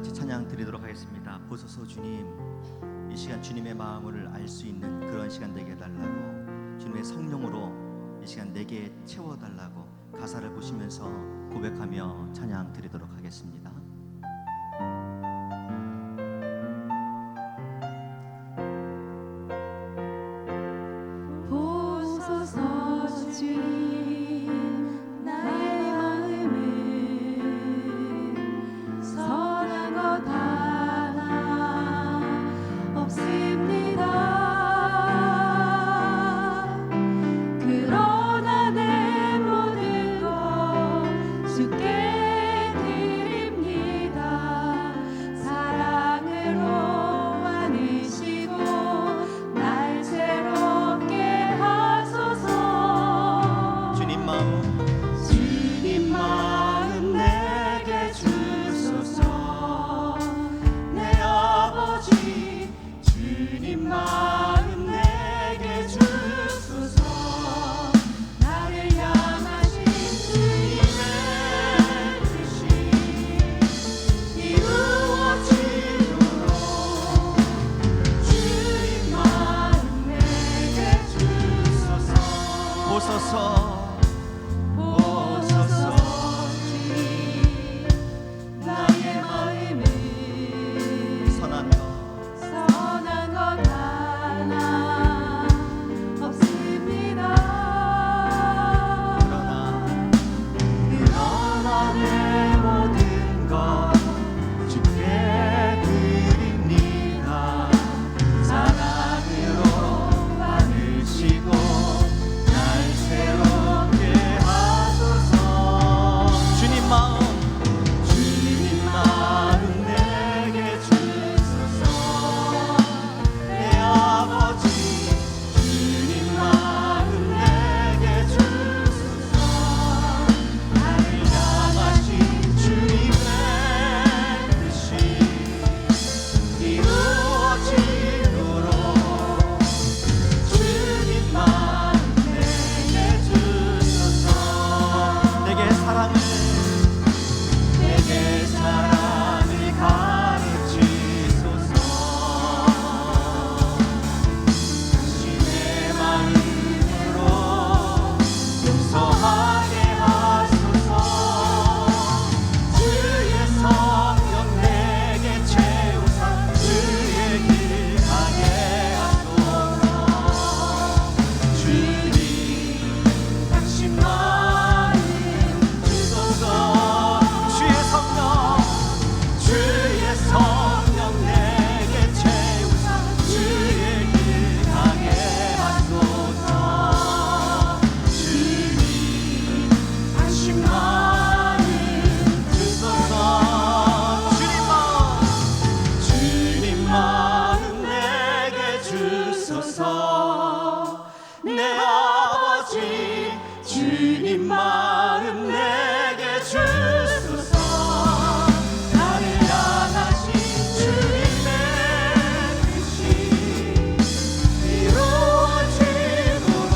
같이 찬양 드리도록 하겠습니다. 보소서 주님, 이 시간 주님의 마음을 알 수 있는 그런 시간 되게 해달라고, 주님의 성령으로 이 시간 내게 채워달라고 가사를 보시면서 고백하며 찬양 드리도록 하겠습니다. 보소서 주님, 나의 마음을 선한 것 하나 없습니다. 그러나 내 모든 것 주께 드립니다. 사랑으로 안으시고 날 새롭게 하소서. 주님 마음 내게 주소서. 내 아버지 주님 마음 내게 주소서. 나를 향하신 주님의 뜻이 이루어지도록 주님 마음 내게 주소서. 보소서 보소서 주님, 나의 마음을 선한 것 하나 없습니다. 그러나 내 모든 것 주께 드립니다. 사랑으로 안으시고 날 새롭게 하소서. 주님 마음 내게 주소서. 내 아버지 주님 마음 내게 주소서. 나를 향하신 주님의 뜻이 이루어지도록 주님 마음 내게 주소서. 내게 사랑을 가르치소서. 당신의 마음으로 용서하게 하소서. 주의 성령 내게 채우사 주의 길 가게 하소서. 주님, 당신 마음 주소서. 주의 성령 주의 성령 내게 채우사 주의 길 가게 하소서. 주님, 당신 마음 주소서. 주님 마음 내게 주소서. 내 아버지 주님 마음 내게 주소서. 나를 향하신 주님의 뜻이 이루어지도록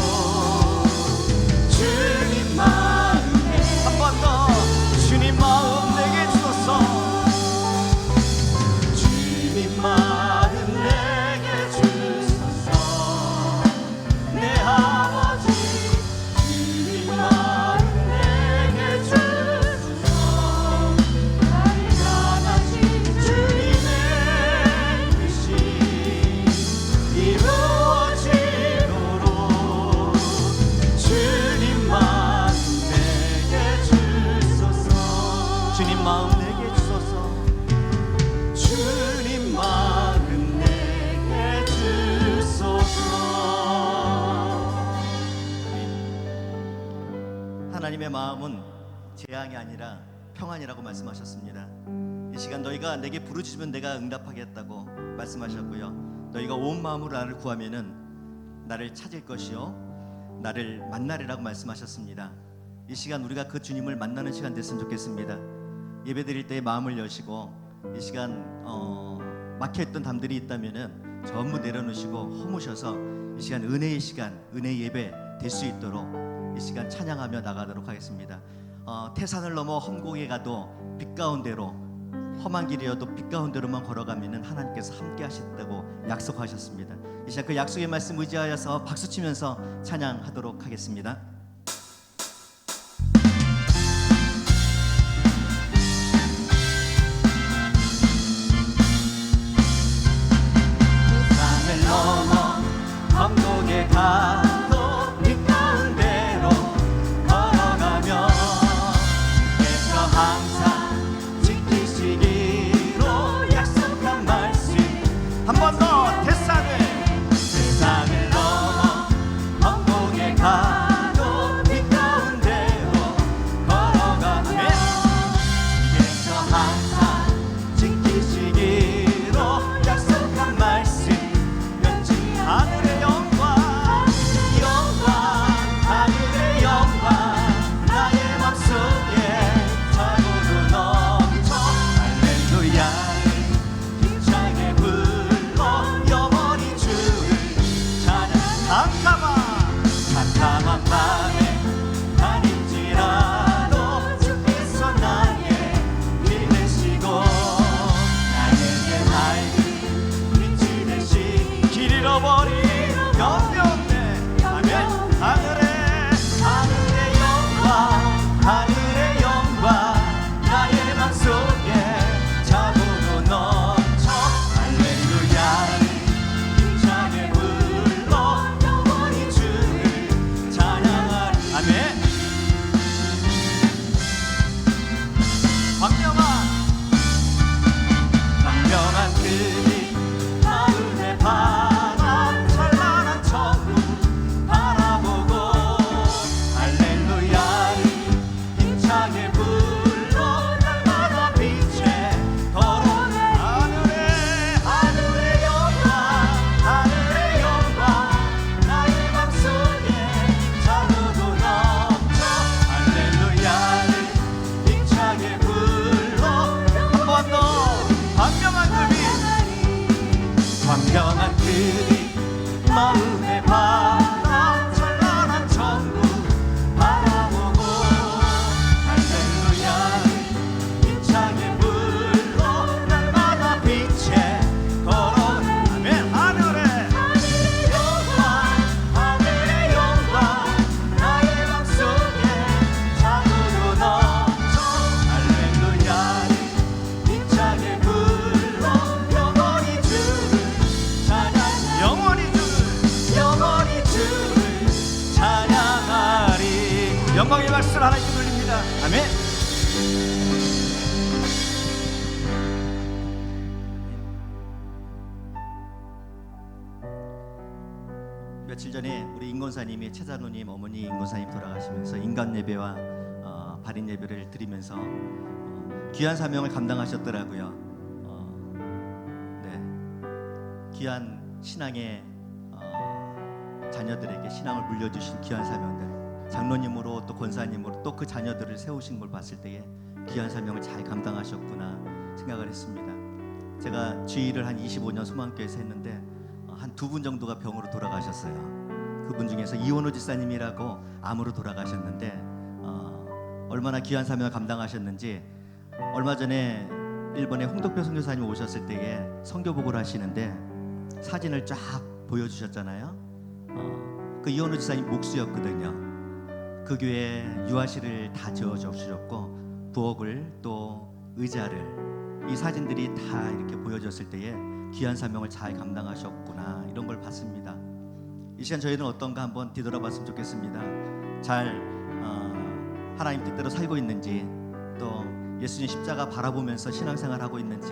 주님 마음 한 번 더 주님 마음 내게 주소서. 주님 마음 내게 주소서. 내 아버지 주님 마음 내게 주소서. 나를 향하신 주님의 뜻이 이루어지도록 주님 마음 내게 주소서. 주님 마음 내게 주소서. 주님 마음 내게 주소서. 하나님의 마음은 재앙이 아니라 평안이라고 말씀하셨습니다. 이 시간 너희가 내게 부르짖으면 내가 응답하겠다고 말씀하셨고요. 너희가 온 마음으로 나를 구하면은 나를 찾을 것이요 나를 만나리라고 말씀하셨습니다. 이 시간 우리가 그 주님을 만나는 시간 됐으면 좋겠습니다. 예배드릴 때 마음을 여시고 이 시간 막혀있던 담들이 있다면은 전부 내려놓으시고 허무셔서 이 시간 은혜의 시간, 은혜 예배 될 수 있도록 이 시간 찬양하며 나가도록 하겠습니다. 태산을 넘어 험곡에 가도 빛 가운데로 험한 길이어도 빛 가운데로만 걸어가면은 하나님께서 함께 하신다고 약속하셨습니다. 이 시간 그 약속의 말씀 의지하여서 박수 치면서 찬양하도록 하겠습니다. 산을 넘어 언덕에 가도 빛 가운데로 걸어가며 주께서 항상 지키시기로 약속한 말씀 한 번 더 세상을 넘어 언덕에 가도 빛 가운데로 걸어가며 주께서 항상 지키시기로 약속한 말씀 왠지 하늘의 영광 하늘의 영광 나의 맘속에 차고도 넘쳐 할렐루야 힘차게 불러 영원히 주를 찬양 캄캄한 밤에 다닐지라도 주께서 나의 길 되시고 나에게 밝은 빛이 되시 길 잃어버린 영병네 아멘. 하늘의 영광 나의 맘속에 차고도 넘쳐 할렐루야 힘차게 불러 영원히 주를 찬양하리 아멘. 광명한 그빛 마음의 바람 찬란한 천국 바라보고 할렐루야를 힘차게 불러 날마다 빛에 걸어내 하늘의 영광 나의 맘속에 차고도 넘쳐 할렐루야를 힘차게 불러 한 번 더 광명한 그빛 마음의 바람 찬란한 천국 바라보고 할렐루야 힘차게 불러 날마다 빛에 걸어내 아멘. 하늘의 영광 나의 맘속에 차고도 넘쳐 할렐루야 힘차게 불러 영원히 주를 찬양 영원히 주를 찬양하리 영광의 박수를 하나님께 돌립니다. 아멘. 며칠 전에 우리 인권사님이 최자노님 어머니 인권사님 돌아가시면서 인간 예배와 발인 예배를 드리면서 귀한 사명을 감당하셨더라고요. 네, 귀한 신앙의 자녀들에게 신앙을 물려주신 귀한 사명들, 장로님으로 또 권사님으로 또 그 자녀들을 세우신 걸 봤을 때에 귀한 사명을 잘 감당하셨구나 생각을 했습니다. 제가 주일을 한 25년 소망교회에서 했는데 한 2분 정도가 병으로 돌아가셨어요. 그분 중에서 이원호 지사님이라고 암으로 돌아가셨는데 얼마나 귀한 사명을 감당하셨는지 얼마 전에 일본에 홍덕표 선교사님 오셨을 때에 선교복을 하시는데 사진을 쫙 보여주셨잖아요. 그 이원호 지사님 목수였거든요. 그 교회에 유아실을 다 지어주셨고 부엌을 또 의자를 이 사진들이 다 이렇게 보여졌을 때에 귀한 사명을 잘 감당하셨구나 이런 걸 봤습니다. 이 시간 저희는 어떤가 한번 뒤돌아봤으면 좋겠습니다. 잘 하나님 뜻대로 살고 있는지 또 예수님 십자가 바라보면서 신앙생활하고 있는지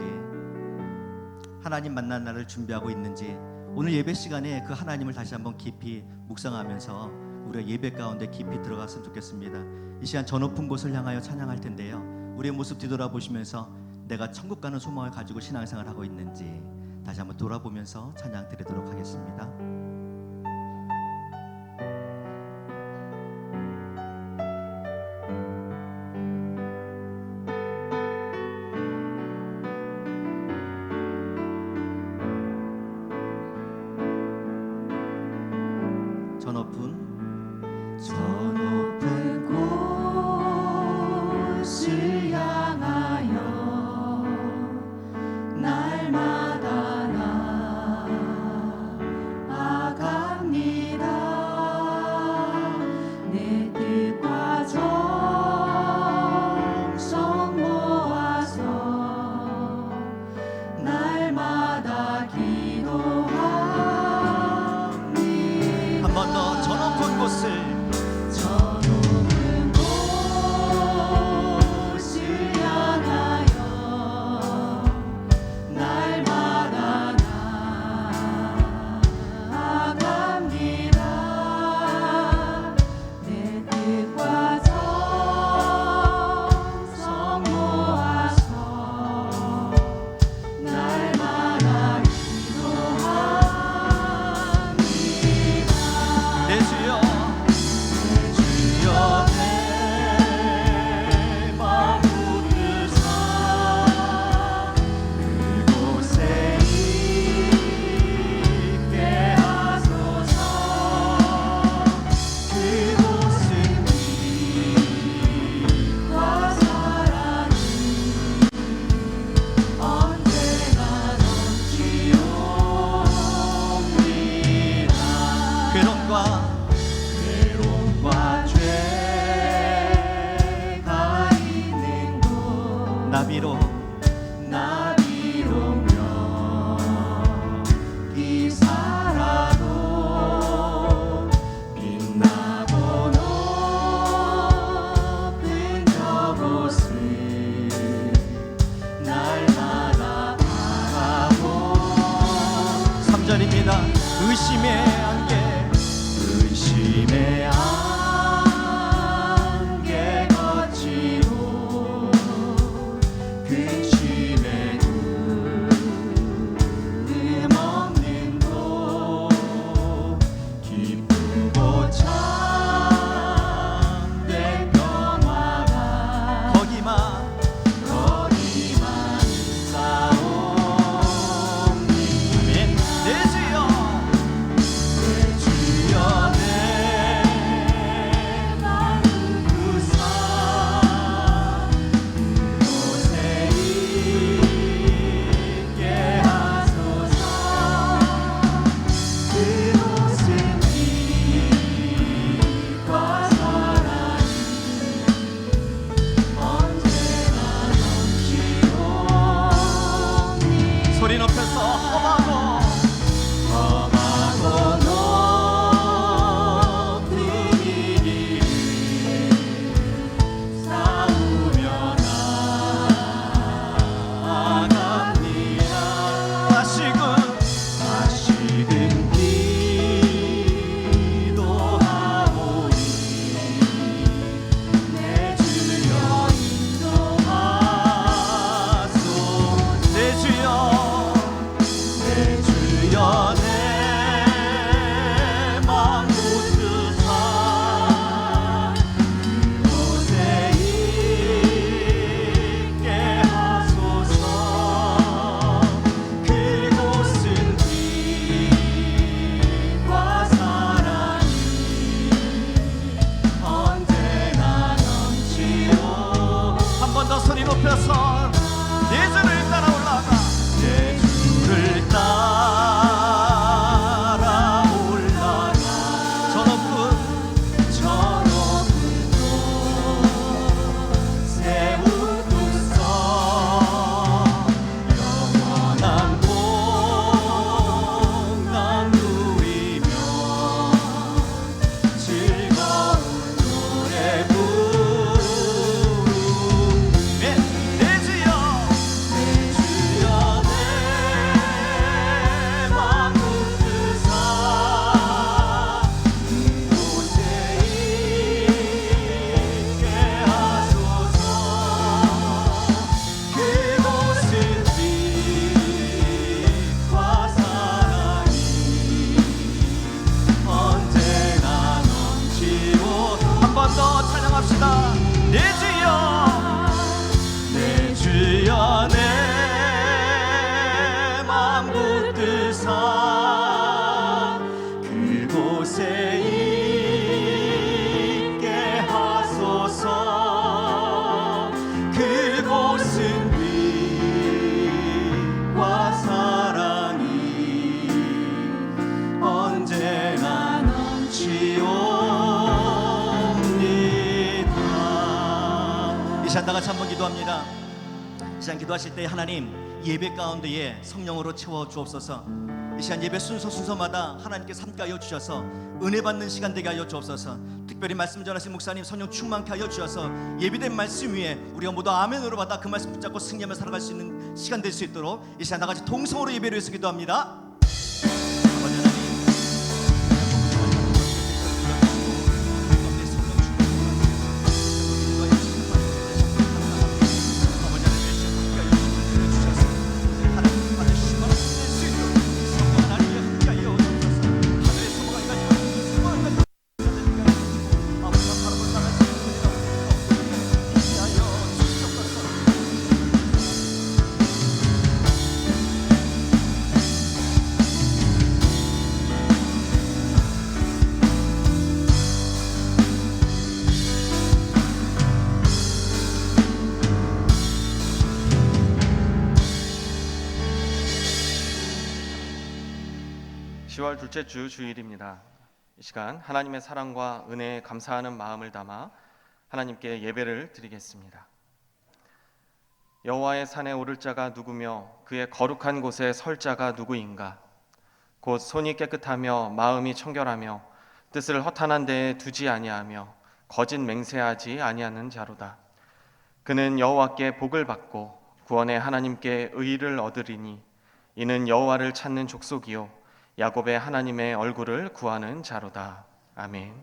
하나님 만난 날을 준비하고 있는지 오늘 예배 시간에 그 하나님을 다시 한번 깊이 묵상하면서 우리가 예배 가운데 깊이 들어갔으면 좋겠습니다. 이 시간 저 높은 곳을 향하여 찬양할 텐데요. 우리의 모습 뒤돌아보시면서 내가 천국 가는 소망을 가지고 신앙생활하고 있는지 다시 한번 돌아보면서 찬양 드리도록 하겠습니다. 저 높은 곳을 향하여 곳을 저 높은 곳을 향하여 날마다 나아갑니다. 내 뜻과 정성 모아서 날마다 기도합니다. 내 주여 주여 내 마음 붙드사 그곳에 있게 하소서. 그곳은 빛과 사랑이 언제나 넘치옵니다. 괴로움과 괴로움과 죄가 있는 곳 나비로 나비로며 기사라도 빛나고 높은 저곳을 날마다 바라보 3절입니다. 의심의 안개 의심의 안개 거치고 근심의 구름 없는 곳 기쁘고 참된 평화가 거기만 거기만 싸옵니다. 아멘. 내 주여 주여 내 마음 부사 그곳에 있게 하소서. 그곳은 빛과 사랑이 언제나 넘치옵니다. 소리 높여서 험하고 험하고 높은 이 길을 싸우며 나아갑니다. 다시금 기도하오니 내 주여 인도하소. 내 주여 내 주여 내 마음 붙드사 그곳에 있게 하소서. 그곳은 빛과 사랑이 언제나 넘치오. 한 번 더 소리 높여서 내 주를 따라 올라가 내 주를 따라 올라가 저 높은 저 높은 곳 세우소서. 영원한 복남 누리며 즐거운 노래 부르. 내 주여 내 주여 내 마음 붙드사 그곳에 있게 하소서. 그곳은 빛과 사랑이 언제나 넘치오. 한 번 더 찬양합시다. 내 주여 내 주여 내 마음 붙드사 그곳에 있게 하소서. 그곳은 빛과 사랑이 언제나 넘치옵니다. 이 시간 다 같이 한번 기도합니다. 이 시간 기도하실 때 하나님 예배 가운데에 성령으로 채워 주옵소서. 이 시간 예배 순서마다 하나님께 함께 하여 주셔서 은혜 받는 시간 되게 하여 주옵소서. 특별히 말씀 전하신 목사님 성령 충만케 하여 주셔서 예비된 말씀 위에 우리가 모두 아멘으로 받아 그 말씀 붙잡고 승리하며 살아갈 수 있는 시간 될 수 있도록 이 시간 다같이 동성으로 예배를 위해서 기도합니다. 아버지 하나님, (10월) 둘째 주 주일입니다. 이 시간 하나님의 사랑과 은혜에 감사하는 마음을 담아 하나님께 예배를 드리겠습니다. 여호와의 산에 오를 자가 누구며 그의 거룩한 곳에 설 자가 누구인가? 곧 손이 깨끗하며 마음이 청결하며 뜻을 허탄한 데에 두지 아니하며 거짓 맹세하지 아니하는 자로다. 그는 여호와께 복을 받고 구원의 하나님께 의를 얻으리니 이는 여호와를 찾는 족속이요 야곱의 하나님의 얼굴을 구하는 자로다. 아멘.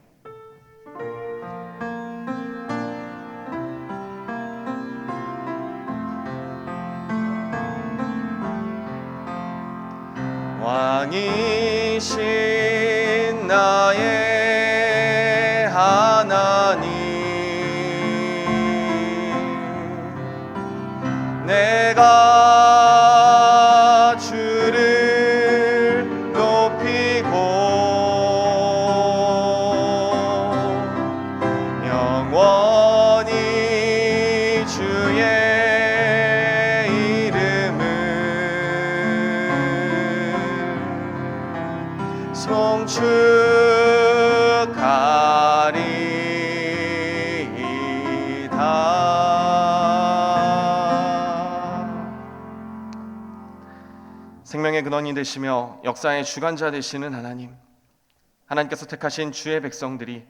왕이신 나의 하나님, 내가 주를 높이고 영원히 주의 이름을 송축하리이다. 생명의 근원이 되시며 역사의 주관자 되시는 하나님, 하나님께서 택하신 주의 백성들이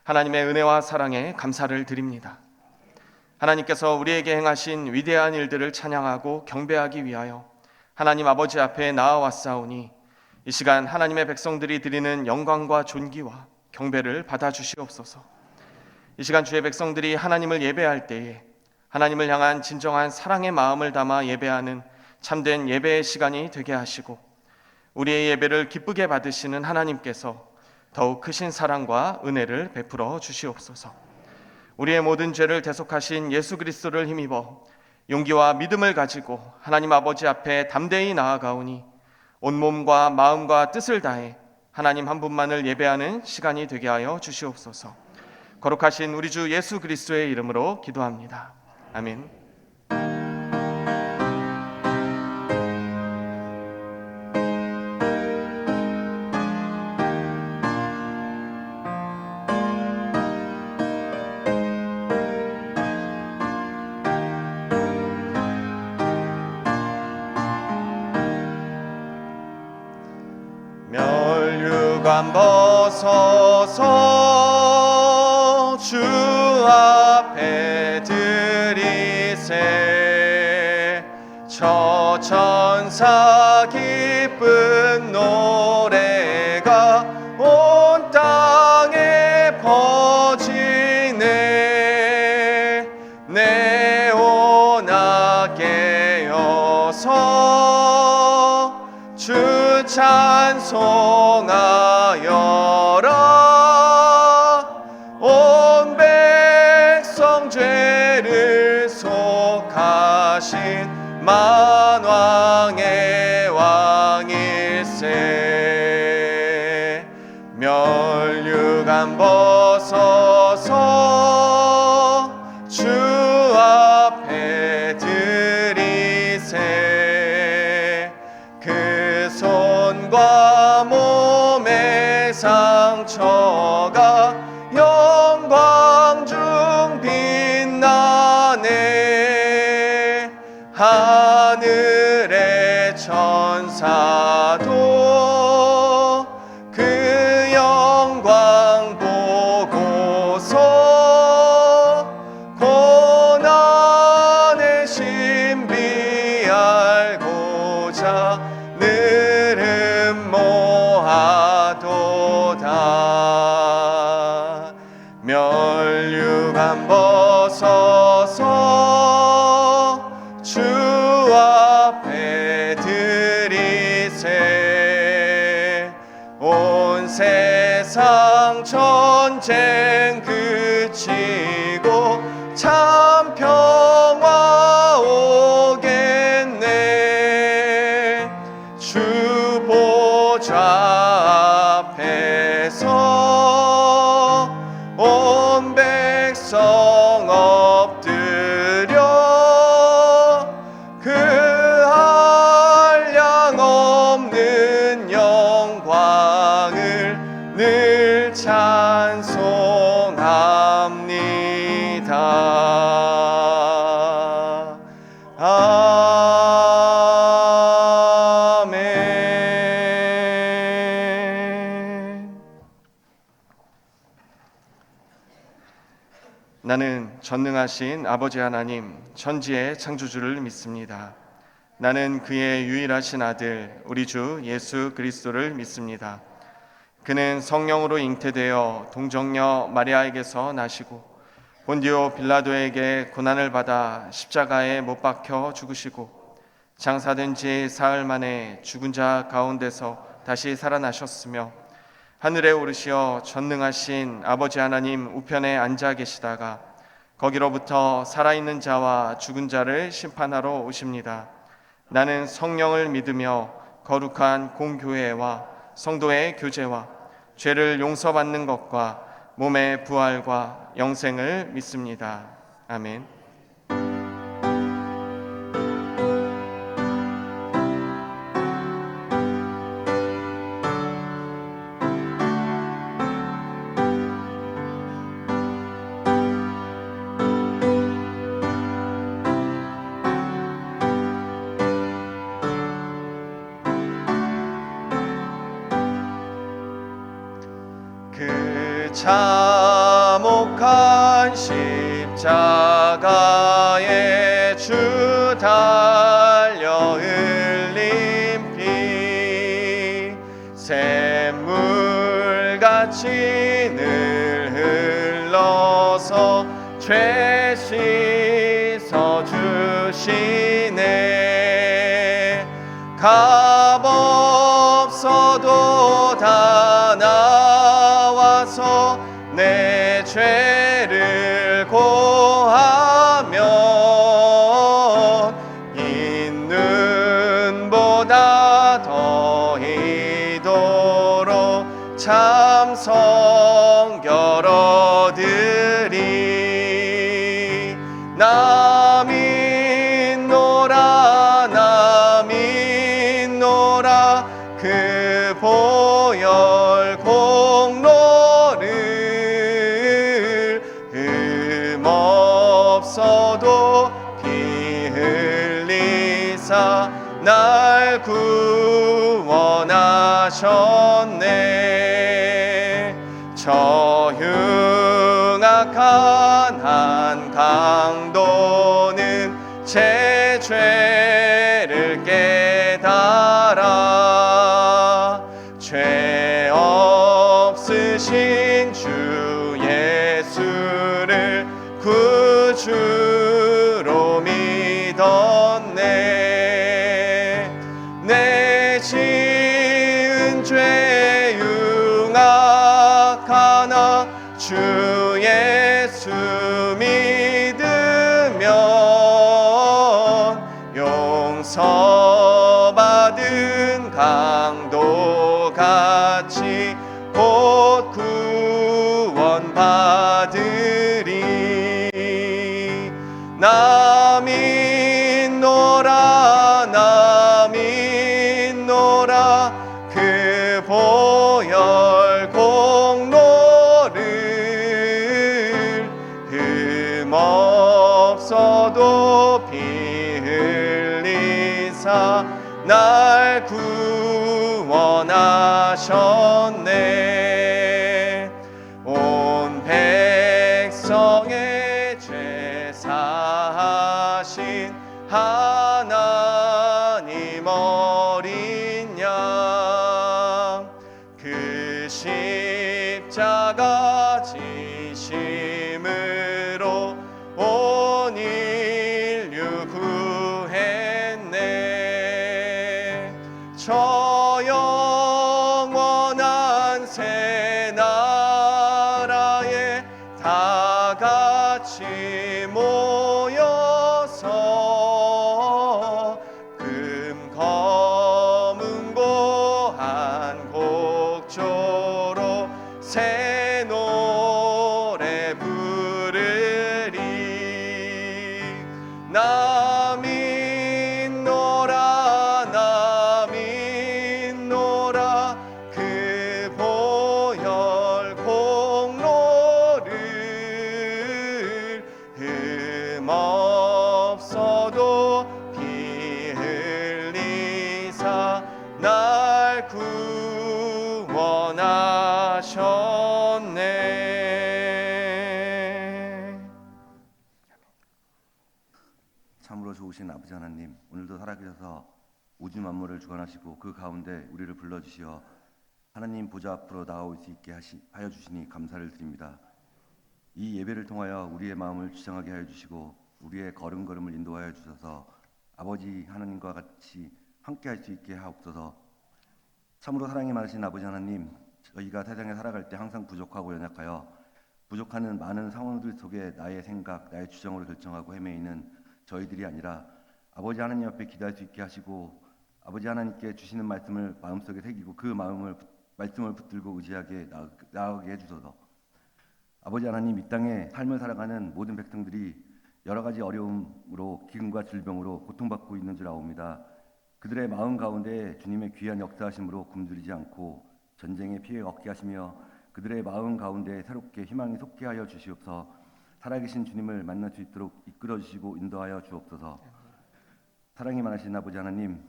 하나님의 은혜와 사랑에 감사를 드립니다. 하나님께서 우리에게 행하신 위대한 일들을 찬양하고 경배하기 위하여 하나님 아버지 앞에 나아왔사오니 이 시간 하나님의 백성들이 드리는 영광과 존귀와 경배를 받아주시옵소서. 이 시간 주의 백성들이 하나님을 예배할 때에 하나님을 향한 진정한 사랑의 마음을 담아 예배하는 참된 예배의 시간이 되게 하시고 우리의 예배를 기쁘게 받으시는 하나님께서 더욱 크신 사랑과 은혜를 베풀어 주시옵소서. 우리의 모든 죄를 대속하신 예수 그리스도를 힘입어 용기와 믿음을 가지고 하나님 아버지 앞에 담대히 나아가오니 온몸과 마음과 뜻을 다해 하나님 한 분만을 예배하는 시간이 되게 하여 주시옵소서. 거룩하신 우리 주 예수 그리스도의 이름으로 기도합니다. 아멘. 멸류관 벗어서 주 앞에 드리세. 저 천사 기쁜 노래가 온 땅에 퍼지네. 네오나 깨어서 주 찬송하여라. 온 백성 죄를 속하신 만왕의 왕일세. 멸류관 벗어서 주 앞에 드리세. 그 손과 몸의 상처가 영광 중 빛나네. 하늘의 천사도 전쟁 그치고 참 평화 오겠네. 주 보좌 앞에서 온 백성 엎드려 그 한량 없는 영광을 늘 찬송합니다. 아멘. 나는 전능하신 아버지 하나님, 천지의 창조주를 믿습니다. 나는 그의 유일하신 아들, 우리 주 예수 그리스도를 믿습니다. 그는 성령으로 잉태되어 동정녀 마리아에게서 나시고 본디오 빌라도에게 고난을 받아 십자가에 못 박혀 죽으시고 장사된 지 사흘 만에 죽은 자 가운데서 다시 살아나셨으며 하늘에 오르시어 전능하신 아버지 하나님 우편에 앉아 계시다가 거기로부터 살아있는 자와 죽은 자를 심판하러 오십니다. 나는 성령을 믿으며 거룩한 공교회와 성도의 교제와 죄를 용서받는 것과 몸의 부활과 영생을 믿습니다. 아멘. 그 참혹한 십자가에 주 달려 흘린 피 샘물같이 늘 흘러서 죄 씻어 주시네. 값없어도 다 나와서 내 죄를 고하면 있는보다 더이도록 참 성결 얻으리. 나 믿노라 그 보혈 공로를 흠없어도 피 흘리사 날 구원하셨네. 저 흉악한 한 강도는 제 죄를 깨달아 죄 없으신 주 예수를 구주로 믿었네. 내 지은 죄 흉악하나 주 예수 믿으면 용서받은 강도같이 곧 구원받으리. 나 믿노라 그 보혈 공로를 흠없어도 피 흘리사 날 구원하셨네. 온 백성의 죄 사하신 하나님 어린 양 그 십자가 지심으로 온 인류 구했네. 저 영원한 새날 주셨네. 참으로 좋으신 아버지 하나님, 오늘도 살아계셔서 우주 만물을 주관하시고 그 가운데 우리를 불러주시어 하나님 보좌 앞으로 나아올 수 있게 하여 주시니 감사를 드립니다. 이 예배를 통하여 우리의 마음을 주장하게 하여 주시고 우리의 걸음걸음을 인도하여 주셔서 아버지 하나님과 같이 함께 할 수 있게 하옵소서. 참으로 사랑이 많으신 아버지 하나님, 저희가 세상에 살아갈 때 항상 부족하고 연약하여 부족하는 많은 상황들 속에 나의 생각, 나의 주장으로 결정하고 헤매이는 저희들이 아니라 아버지 하나님 앞에 기도할 수 있게 하시고 아버지 하나님께 주시는 말씀을 마음속에 새기고 그 말씀을 붙들고 의지하게 나아가게 해주소서. 아버지 하나님, 이 땅에 삶을 살아가는 모든 백성들이 여러 가지 어려움으로 기근과 질병으로 고통받고 있는 줄 아옵니다. 그들의 마음 가운데 주님의 귀한 역사하심으로 굶주리지 않고 전쟁의 피해 얻게 하시며 그들의 마음 가운데 새롭게 희망이 솟게 하여 주시옵소서. 살아계신 주님을 만날 수 있도록 이끌어 주시고 인도하여 주옵소서. 사랑이 많으신 아버지 하나님,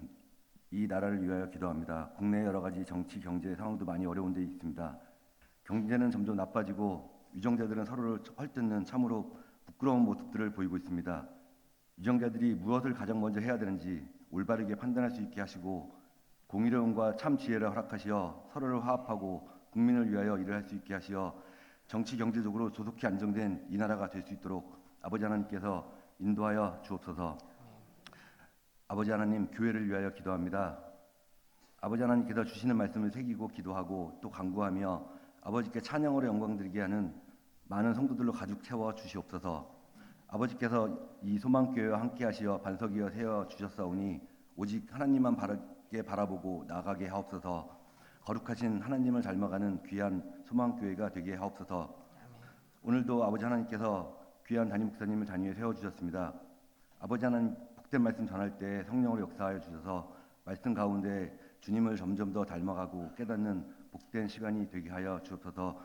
이 나라를 위하여 기도합니다. 국내 여러 가지 정치, 경제 상황도 많이 어려운 데 있습니다. 경제는 점점 나빠지고 유정자들은 서로를 헐뜯는 참으로 부끄러운 모습들을 보이고 있습니다. 유정자들이 무엇을 가장 먼저 해야 되는지 올바르게 판단할 수 있게 하시고 공의로움과 참 지혜를 허락하시어 서로를 화합하고 국민을 위하여 일을 할 수 있게 하시어 정치 경제적으로 조속히 안정된 이 나라가 될 수 있도록 아버지 하나님께서 인도하여 주옵소서. 아버지 하나님, 교회를 위하여 기도합니다. 아버지 하나님께서 주시는 말씀을 새기고 기도하고 또 간구하며 아버지께 찬양으로 영광드리게 하는 많은 성도들로 가득 채워 주시옵소서. 아버지께서 이 소망교회와 함께 하시어 반석이어 세워 주셨사오니 오직 하나님만 바르게 바라보고 나아가게 하옵소서. 거룩하신 하나님을 닮아가는 귀한 소망교회가 되게 하옵소서. 오늘도 아버지 하나님께서 귀한 담임 목사님을 단위에 세워주셨습니다. 아버지 하나님, 복된 말씀 전할 때 성령으로 역사하여 주셔서 말씀 가운데 주님을 점점 더 닮아가고 깨닫는 복된 시간이 되게 하여 주옵소서.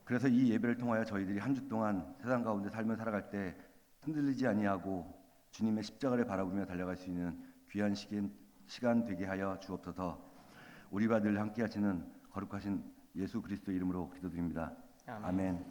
그래서 이 예배를 통하여 저희들이 한 주 동안 세상 가운데 삶을 살아갈 때 흔들리지 아니하고 주님의 십자가를 바라보며 달려갈 수 있는 귀한 시간 되게 하여 주옵소서. 우리와 늘 함께 하시는 거룩하신 예수 그리스도 이름으로 기도드립니다. 아멘.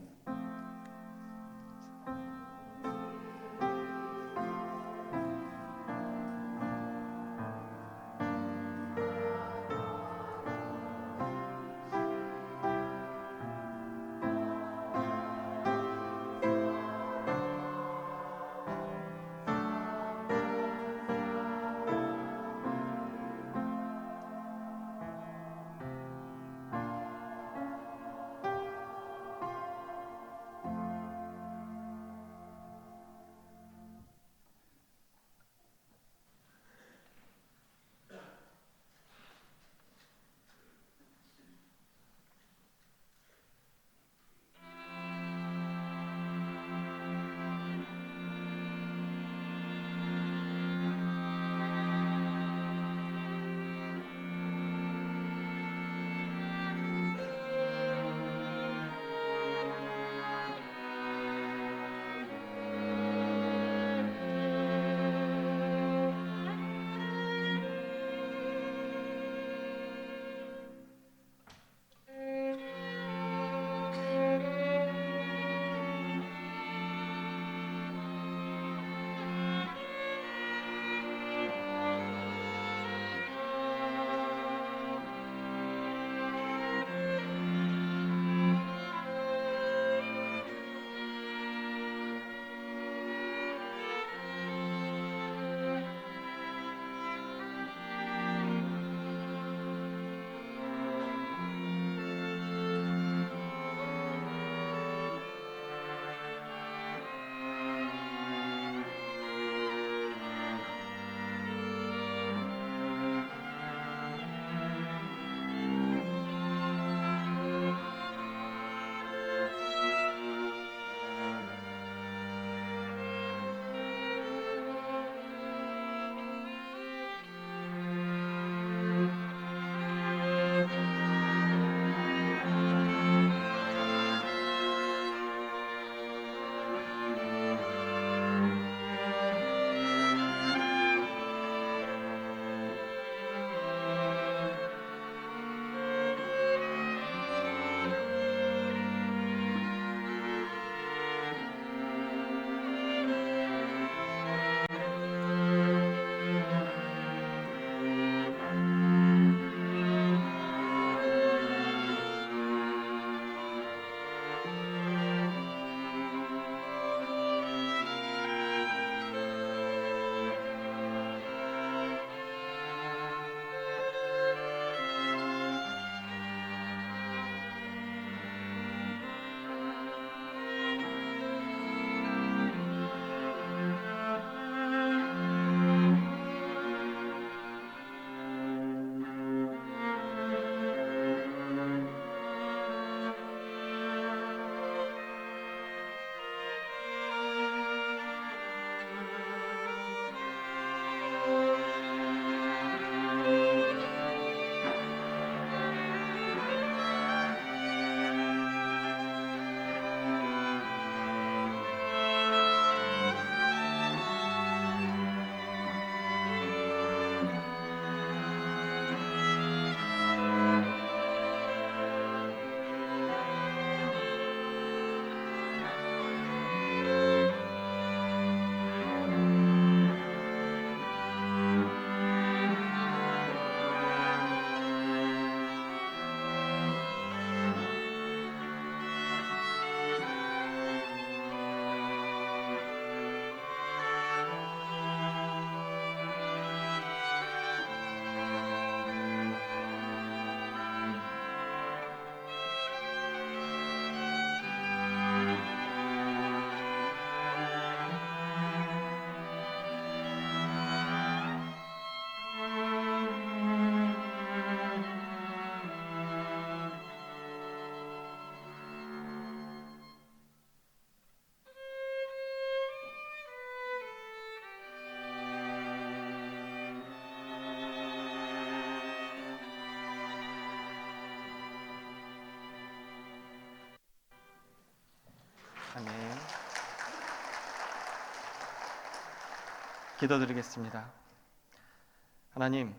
기도드리겠습니다. 하나님,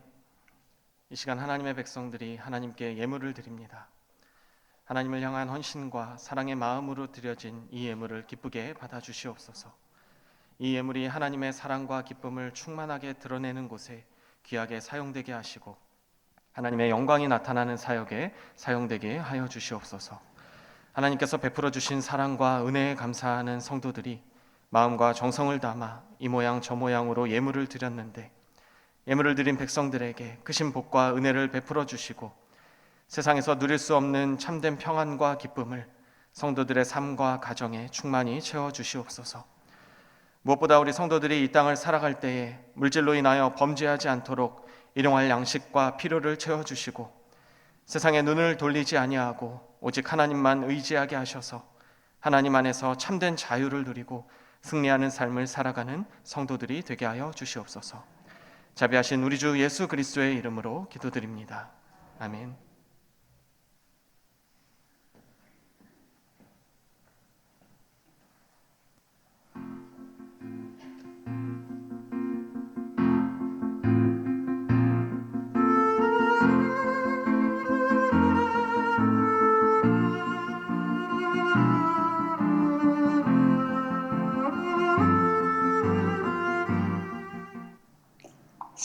이 시간 하나님의 백성들이 하나님께 예물을 드립니다. 하나님을 향한 헌신과 사랑의 마음으로 드려진 이 예물을 기쁘게 받아주시옵소서. 이 예물이 하나님의 사랑과 기쁨을 충만하게 드러내는 곳에 귀하게 사용되게 하시고 하나님의 영광이 나타나는 사역에 사용되게 하여 주시옵소서. 하나님께서 베풀어 주신 사랑과 은혜에 감사하는 성도들이 마음과 정성을 담아 이 모양 저 모양으로 예물을 드렸는데 예물을 드린 백성들에게 크신 복과 은혜를 베풀어 주시고 세상에서 누릴 수 없는 참된 평안과 기쁨을 성도들의 삶과 가정에 충만히 채워 주시옵소서. 무엇보다 우리 성도들이 이 땅을 살아갈 때에 물질로 인하여 범죄하지 않도록 일용할 양식과 필요를 채워 주시고 세상에 눈을 돌리지 아니하고 오직 하나님만 의지하게 하셔서 하나님 안에서 참된 자유를 누리고 승리하는 삶을 살아가는 성도들이 되게 하여 주시옵소서. 자비하신 우리 주 예수 그리스도의 이름으로 기도드립니다. 아멘.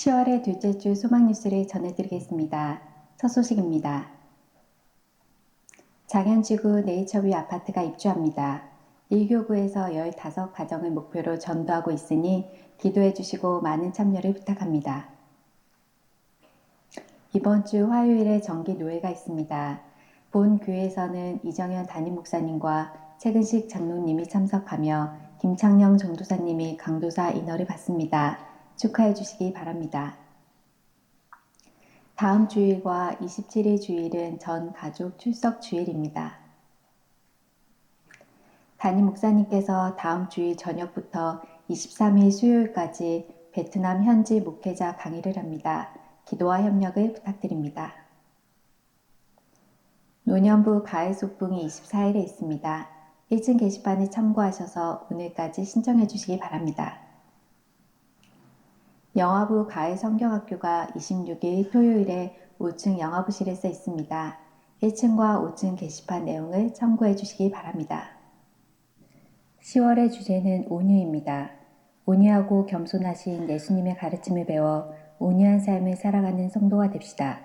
(10월의) 둘째 주 소망 뉴스를 전해드리겠습니다. 첫 소식입니다. 장현지구 네이처뷰 아파트가 입주합니다. 1교구에서 15가정을 목표로 전도하고 있으니 기도해 주시고 많은 참여를 부탁합니다. 이번 주 화요일에 정기 노회가 있습니다. 본 교회에서는 이정현 담임 목사님과 최근식 장로님이 참석하며 김창영 전도사님이 강도사 인허를 받습니다. 축하해 주시기 바랍니다. 다음 주일과 27일 주일은 전 가족 출석 주일입니다. 담임 목사님께서 다음 주일 저녁부터 23일 수요일까지 베트남 현지 목회자 강의를 합니다. 기도와 협력을 부탁드립니다. 노년부 가을 속붕이 24일에 있습니다. 1층 게시판에 참고하셔서 오늘까지 신청해 주시기 바랍니다. 영화부 가을 성경학교가 26일 토요일에 5층 영화부실에서 있습니다. 1층과 5층 게시판 내용을 참고해 주시기 바랍니다. 10월의 주제는 온유입니다. 온유하고 겸손하신 예수님의 가르침을 배워 온유한 삶을 살아가는 성도가 됩시다.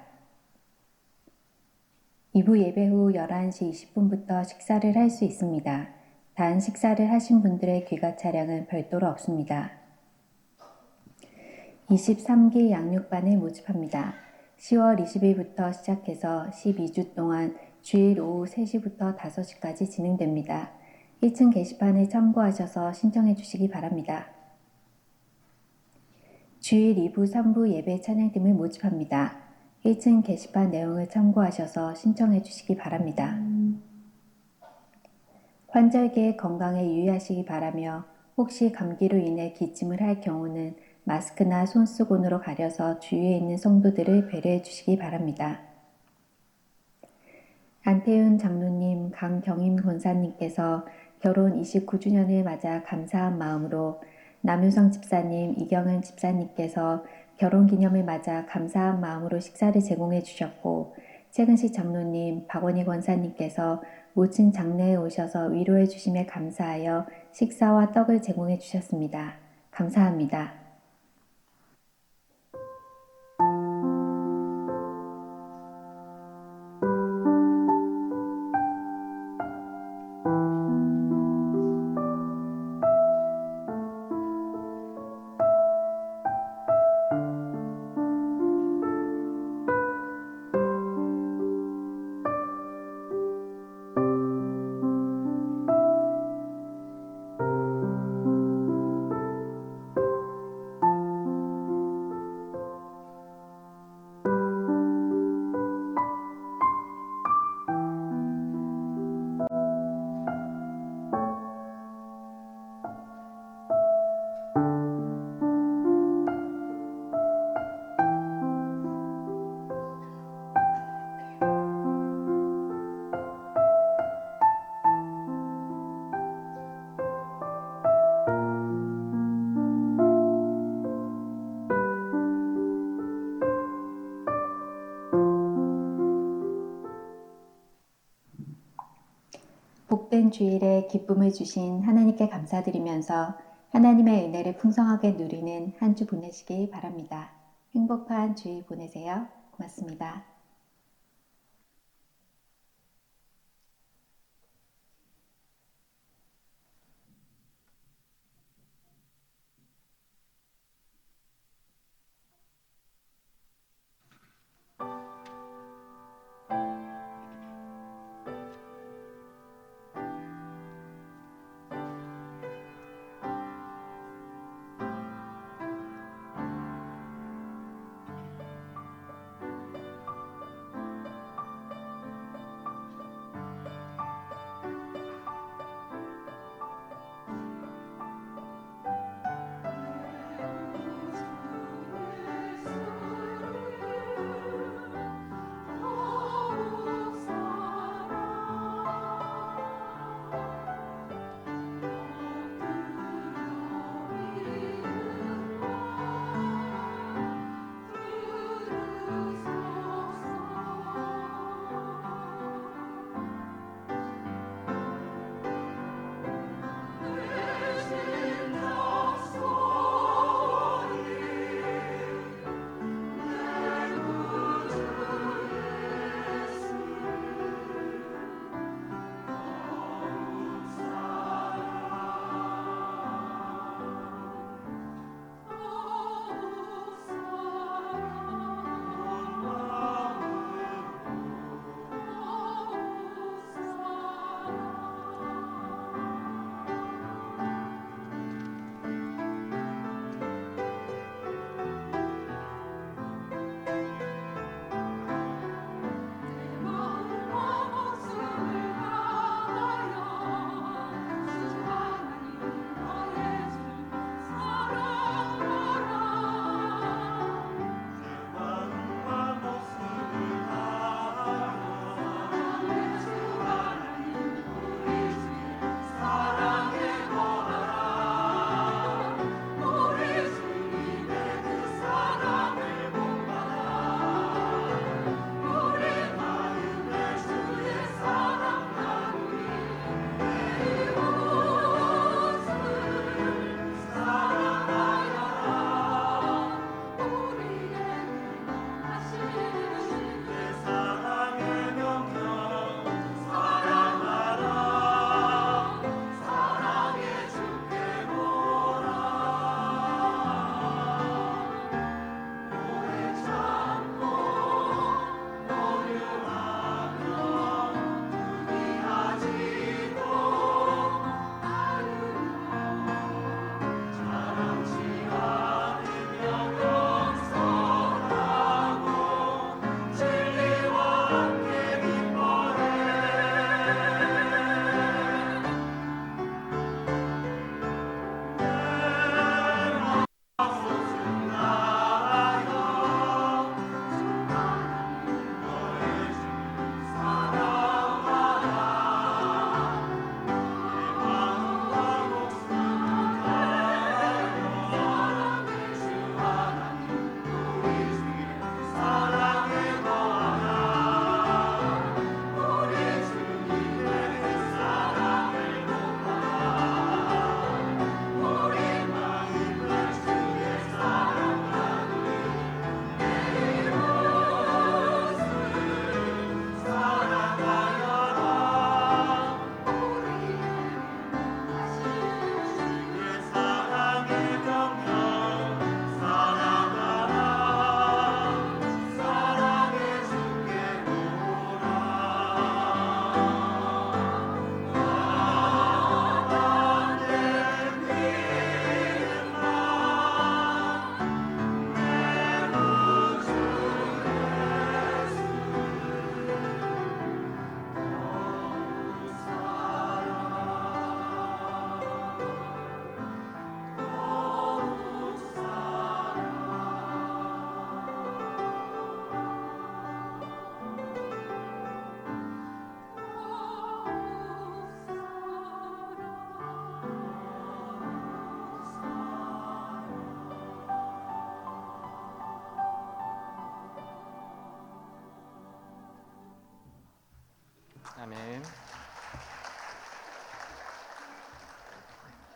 2부 예배 후 11시 20분부터 식사를 할 수 있습니다. 단 식사를 하신 분들의 귀가 차량은 별도로 없습니다. 23기 양육반을 모집합니다. 10월 20일부터 시작해서 12주 동안 주일 오후 3시부터 5시까지 진행됩니다. 1층 게시판을 참고하셔서 신청해 주시기 바랍니다. 주일 2부, 3부 예배 찬양팀을 모집합니다. 1층 게시판 내용을 참고하셔서 신청해 주시기 바랍니다. 환절기에 건강에 유의하시기 바라며 혹시 감기로 인해 기침을 할 경우는 마스크나 손수건으로 가려서 주위에 있는 성도들을 배려해 주시기 바랍니다. 안태윤 장로님, 강경임 권사님께서 결혼 29주년을 맞아 감사한 마음으로 남유성 집사님, 이경은 집사님께서 결혼기념을 맞아 감사한 마음으로 식사를 제공해 주셨고 최근식 장로님, 박원희 권사님께서 모친 장례에 오셔서 위로해 주심에 감사하여 식사와 떡을 제공해 주셨습니다. 감사합니다. 약속된 주일에 기쁨을 주신 하나님께 감사드리면서 하나님의 은혜를 풍성하게 누리는 한 주 보내시기 바랍니다. 행복한 주일 보내세요. 고맙습니다.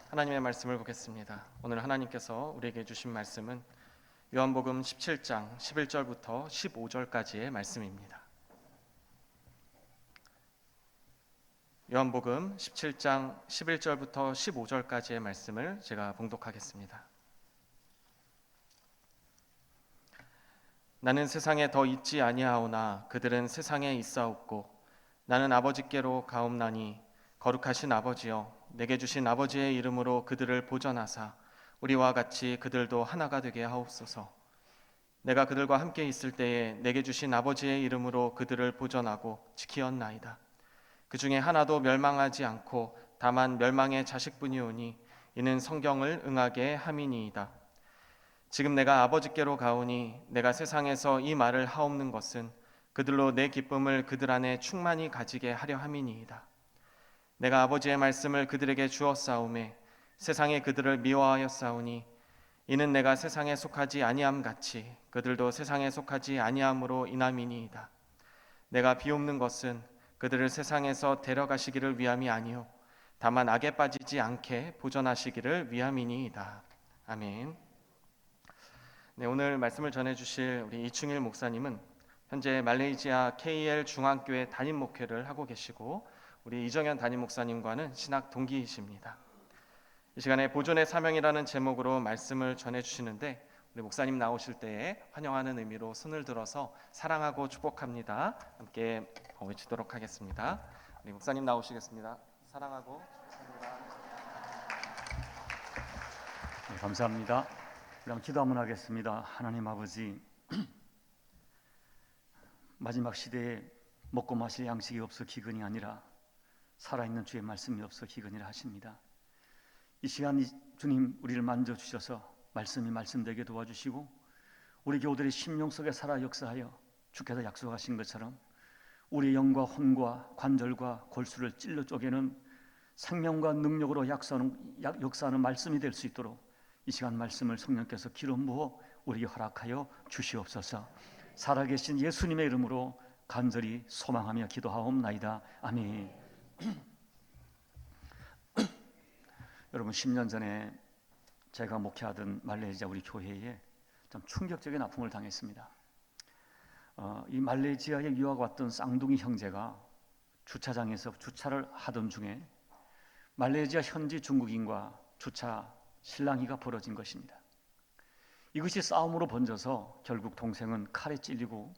하나님의 말씀을 보겠습니다. 오늘 하나님께서 우리에게 주신 말씀은 요한복음 17장 11절부터 15절까지의 말씀입니다. 요한복음 17장 11절부터 15절까지의 말씀을 제가 봉독하겠습니다. 나는 세상에 더 있지 아니하오나 그들은 세상에 있사옵고 나는 아버지께로 가옵나니 거룩하신 아버지여 내게 주신 아버지의 이름으로 그들을 보전하사 우리와 같이 그들도 하나가 되게 하옵소서. 내가 그들과 함께 있을 때에 내게 주신 아버지의 이름으로 그들을 보전하고 지키었나이다. 그 중에 하나도 멸망하지 않고 다만 멸망의 자식뿐이오니 이는 성경을 응하게 함이니이다. 지금 내가 아버지께로 가오니 내가 세상에서 이 말을 하옵는 것은 그들로 내 기쁨을 그들 안에 충만히 가지게 하려 함이니이다. 내가 아버지의 말씀을 그들에게 주었사오매 세상에 그들을 미워하였사오니 이는 내가 세상에 속하지 아니함 같이 그들도 세상에 속하지 아니함으로 인함이니이다. 내가 비옵는 것은 그들을 세상에서 데려가시기를 위함이 아니요 다만 악에 빠지지 않게 보전하시기를 위함이니이다. 아멘. 네, 오늘 말씀을 전해주실 우리 이충일 목사님은 현재 말레이시아 KL 중앙교회 담임 목회를 하고 계시고 우리 이정현 담임 목사님과는 신학 동기이십니다. 이 시간에 보존의 사명이라는 제목으로 말씀을 전해주시는데 우리 목사님 나오실 때에 환영하는 의미로 손을 들어서 사랑하고 축복합니다. 함께 외치도록 하겠습니다. 우리 목사님 나오시겠습니다. 사랑하고 축복합니다. 네, 감사합니다. 그럼 기도 한번 하겠습니다. 하나님 아버지, 마지막 시대에 먹고 마실 양식이 없어 기근이 아니라 살아있는 주의 말씀이 없어 기근이라 하십니다. 이 시간 주님 우리를 만져주셔서 말씀이 말씀되게 도와주시고 우리 교우들이 심령 속에 살아 역사하여 주께서 약속하신 것처럼 우리의 영과 혼과 관절과 골수를 찔러 쪼개는 생명과 능력으로 역사하는 말씀이 될 수 있도록 이 시간 말씀을 성령께서 기름 부어 우리에게 허락하여 주시옵소서. 살아계신 예수님의 이름으로 간절히 소망하며 기도하옵나이다. 아멘. 여러분 10년 전에 제가 목회하던 말레이시아 우리 교회에 좀 충격적인 아픔을 당했습니다. 이 말레이시아에 유학 왔던 쌍둥이 형제가 주차장에서 주차를 하던 중에 말레이시아 현지 중국인과 주차 실랑이가 벌어진 것입니다. 이것이 싸움으로 번져서 결국 동생은 칼에 찔리고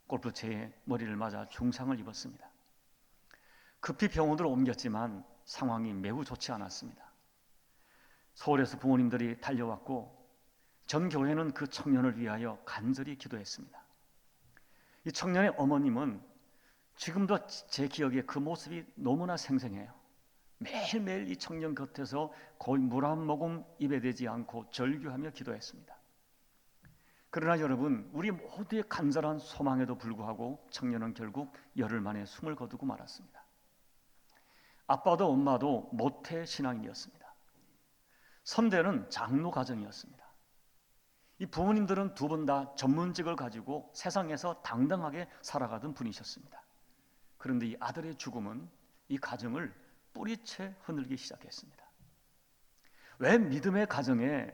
골프채에 머리를 맞아 중상을 입었습니다. 급히 병원으로 옮겼지만 상황이 매우 좋지 않았습니다. 서울에서 부모님들이 달려왔고 전 교회는 그 청년을 위하여 간절히 기도했습니다. 이 청년의 어머님은 지금도 제 기억에 그 모습이 너무나 생생해요. 매일매일 이 청년 곁에서 거의 물 한 모금 입에 대지 않고 절규하며 기도했습니다. 그러나 여러분, 우리 모두의 간절한 소망에도 불구하고 청년은 결국 열흘 만에 숨을 거두고 말았습니다. 아빠도 엄마도 모태 신앙인이었습니다. 선대는 장로 가정이었습니다. 이 부모님들은 두 분 다 전문직을 가지고 세상에서 당당하게 살아가던 분이셨습니다. 그런데 이 아들의 죽음은 이 가정을 뿌리채 흔들기 시작했습니다. 왜 믿음의 가정에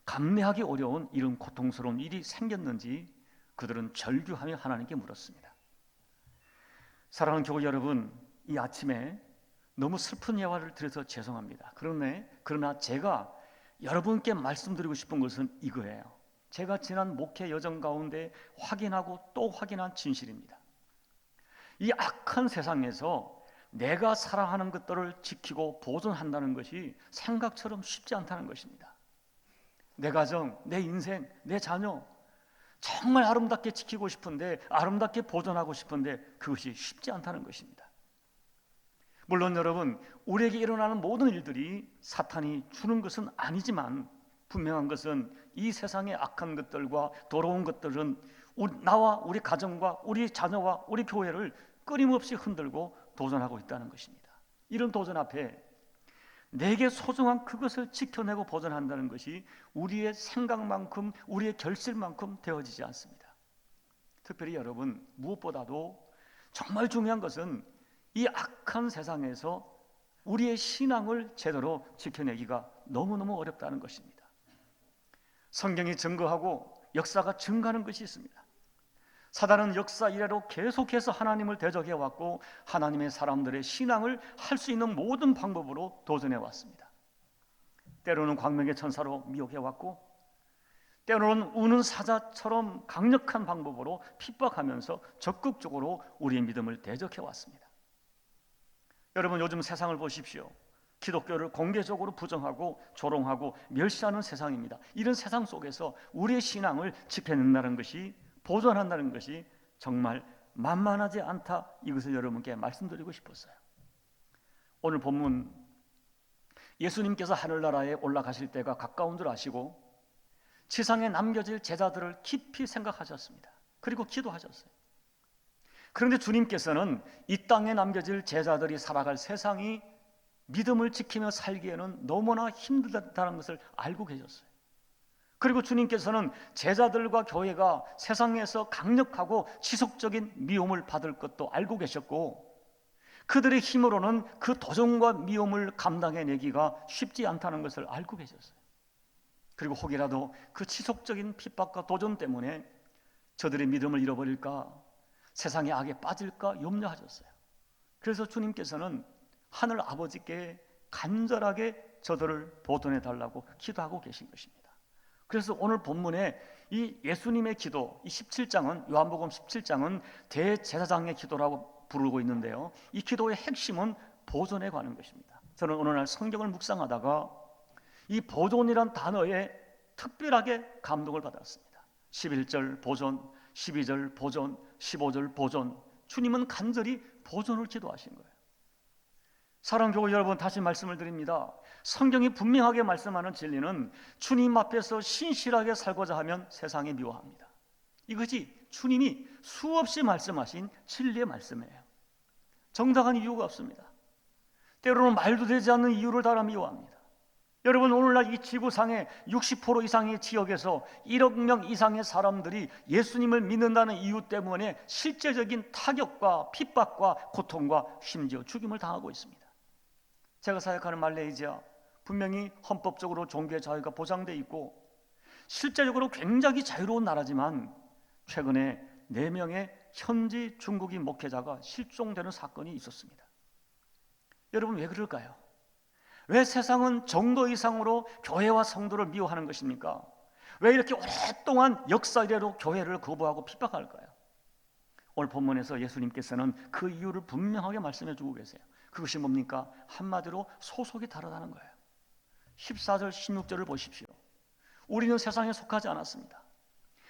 감내하기 어려운 이런 고통스러운 일이 생겼는지 그들은 절규하며 하나님께 물었습니다. 사랑하는 교우 여러분, 이 아침에 너무 슬픈 예화를 드려서 죄송합니다. 그러나 제가 여러분께 말씀드리고 싶은 것은 이거예요. 제가 지난 목회 여정 가운데 확인하고 또 확인한 진실입니다. 이 악한 세상에서 내가 사랑하는 것들을 지키고 보존한다는 것이 생각처럼 쉽지 않다는 것입니다. 내 가정, 내 인생, 내 자녀 정말 아름답게 지키고 싶은데, 아름답게 보존하고 싶은데 그것이 쉽지 않다는 것입니다. 물론 여러분, 우리에게 일어나는 모든 일들이 사탄이 주는 것은 아니지만 분명한 것은 이 세상의 악한 것들과 더러운 것들은 나와 우리 가정과 우리 자녀와 우리 교회를 끊임없이 흔들고 도전하고 있다는 것입니다. 이런 도전 앞에 내게 소중한 그것을 지켜내고 보존한다는 것이 우리의 생각만큼, 우리의 결실만큼 되어지지 않습니다. 특별히 여러분, 무엇보다도 정말 중요한 것은 이 악한 세상에서 우리의 신앙을 제대로 지켜내기가 너무너무 어렵다는 것입니다. 성경이 증거하고 역사가 증거하는 것이 있습니다. 사단은 역사 이래로 계속해서 하나님을 대적해 왔고 하나님의 사람들의 신앙을 할 수 있는 모든 방법으로 도전해 왔습니다. 때로는 광명의 천사로 미혹해 왔고 때로는 우는 사자처럼 강력한 방법으로 핍박하면서 적극적으로 우리의 믿음을 대적해 왔습니다. 여러분, 요즘 세상을 보십시오. 기독교를 공개적으로 부정하고 조롱하고 멸시하는 세상입니다. 이런 세상 속에서 우리의 신앙을 지켜낸다는 것이, 보존한다는 것이 정말 만만하지 않다, 이것을 여러분께 말씀드리고 싶었어요. 오늘 본문, 예수님께서 하늘나라에 올라가실 때가 가까운 줄 아시고 지상에 남겨질 제자들을 깊이 생각하셨습니다. 그리고 기도하셨어요. 그런데 주님께서는 이 땅에 남겨질 제자들이 살아갈 세상이 믿음을 지키며 살기에는 너무나 힘들다는 것을 알고 계셨어요. 그리고 주님께서는 제자들과 교회가 세상에서 강력하고 지속적인 미움을 받을 것도 알고 계셨고 그들의 힘으로는 그 도전과 미움을 감당해내기가 쉽지 않다는 것을 알고 계셨어요. 그리고 혹이라도 그 지속적인 핍박과 도전 때문에 저들의 믿음을 잃어버릴까, 세상의 악에 빠질까 염려하셨어요. 그래서 주님께서는 하늘 아버지께 간절하게 저들을 보존해 달라고 기도하고 계신 것입니다. 그래서 오늘 본문에 이 예수님의 기도, 이 17장은, 요한복음 17장은 대제사장의 기도라고 부르고 있는데요, 이 기도의 핵심은 보존에 관한 것입니다. 저는 어느 날 성경을 묵상하다가 이 보존이란 단어에 특별하게 감동을 받았습니다. 11절 보존, 12절 보존, 15절 보존. 주님은 간절히 보존을 기도하신 거예요. 사랑교회 여러분, 다시 말씀을 드립니다. 성경이 분명하게 말씀하는 진리는 주님 앞에서 신실하게 살고자 하면 세상이 미워합니다. 이것이 주님이 수없이 말씀하신 진리의 말씀이에요. 정당한 이유가 없습니다. 때로는 말도 되지 않는 이유를 달아 미워합니다. 여러분, 오늘날 이 지구상의 60% 이상의 지역에서 1억 명 이상의 사람들이 예수님을 믿는다는 이유 때문에 실제적인 타격과 핍박과 고통과 심지어 죽임을 당하고 있습니다. 제가 사역하는 말레이시아, 분명히 헌법적으로 종교의 자유가 보장되어 있고 실제적으로 굉장히 자유로운 나라지만 최근에 4명의 현지 중국인 목회자가 실종되는 사건이 있었습니다. 여러분, 왜 그럴까요? 왜 세상은 정도 이상으로 교회와 성도를 미워하는 것입니까? 왜 이렇게 오랫동안 역사 이래로 교회를 거부하고 핍박할까요? 오늘 본문에서 예수님께서는 그 이유를 분명하게 말씀해 주고 계세요. 그것이 뭡니까? 한마디로 소속이 다르다는 거예요. 14절 16절을 보십시오. 우리는 세상에 속하지 않았습니다.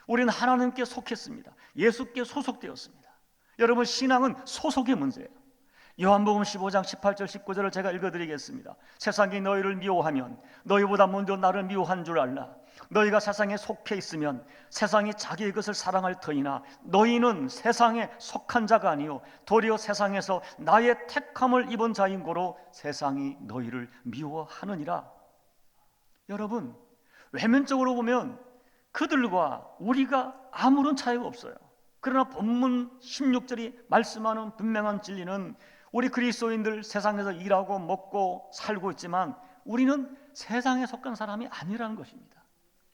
우리는 하나님께 속했습니다. 예수께 소속되었습니다. 여러분, 신앙은 소속의 문제예요. 요한복음 15장 18절 19절을 제가 읽어드리겠습니다. 세상이 너희를 미워하면 너희보다 먼저 나를 미워한 줄 알라. 너희가 세상에 속해 있으면 세상이 자기의 것을 사랑할 터이나 너희는 세상에 속한 자가 아니요 도리어 세상에서 나의 택함을 입은 자인 고로 세상이 너희를 미워하느니라. 여러분, 외면적으로 보면 그들과 우리가 아무런 차이가 없어요. 그러나 본문 16절이 말씀하는 분명한 진리는 우리 그리스도인들 세상에서 일하고 먹고 살고 있지만 우리는 세상에 속한 사람이 아니라는 것입니다.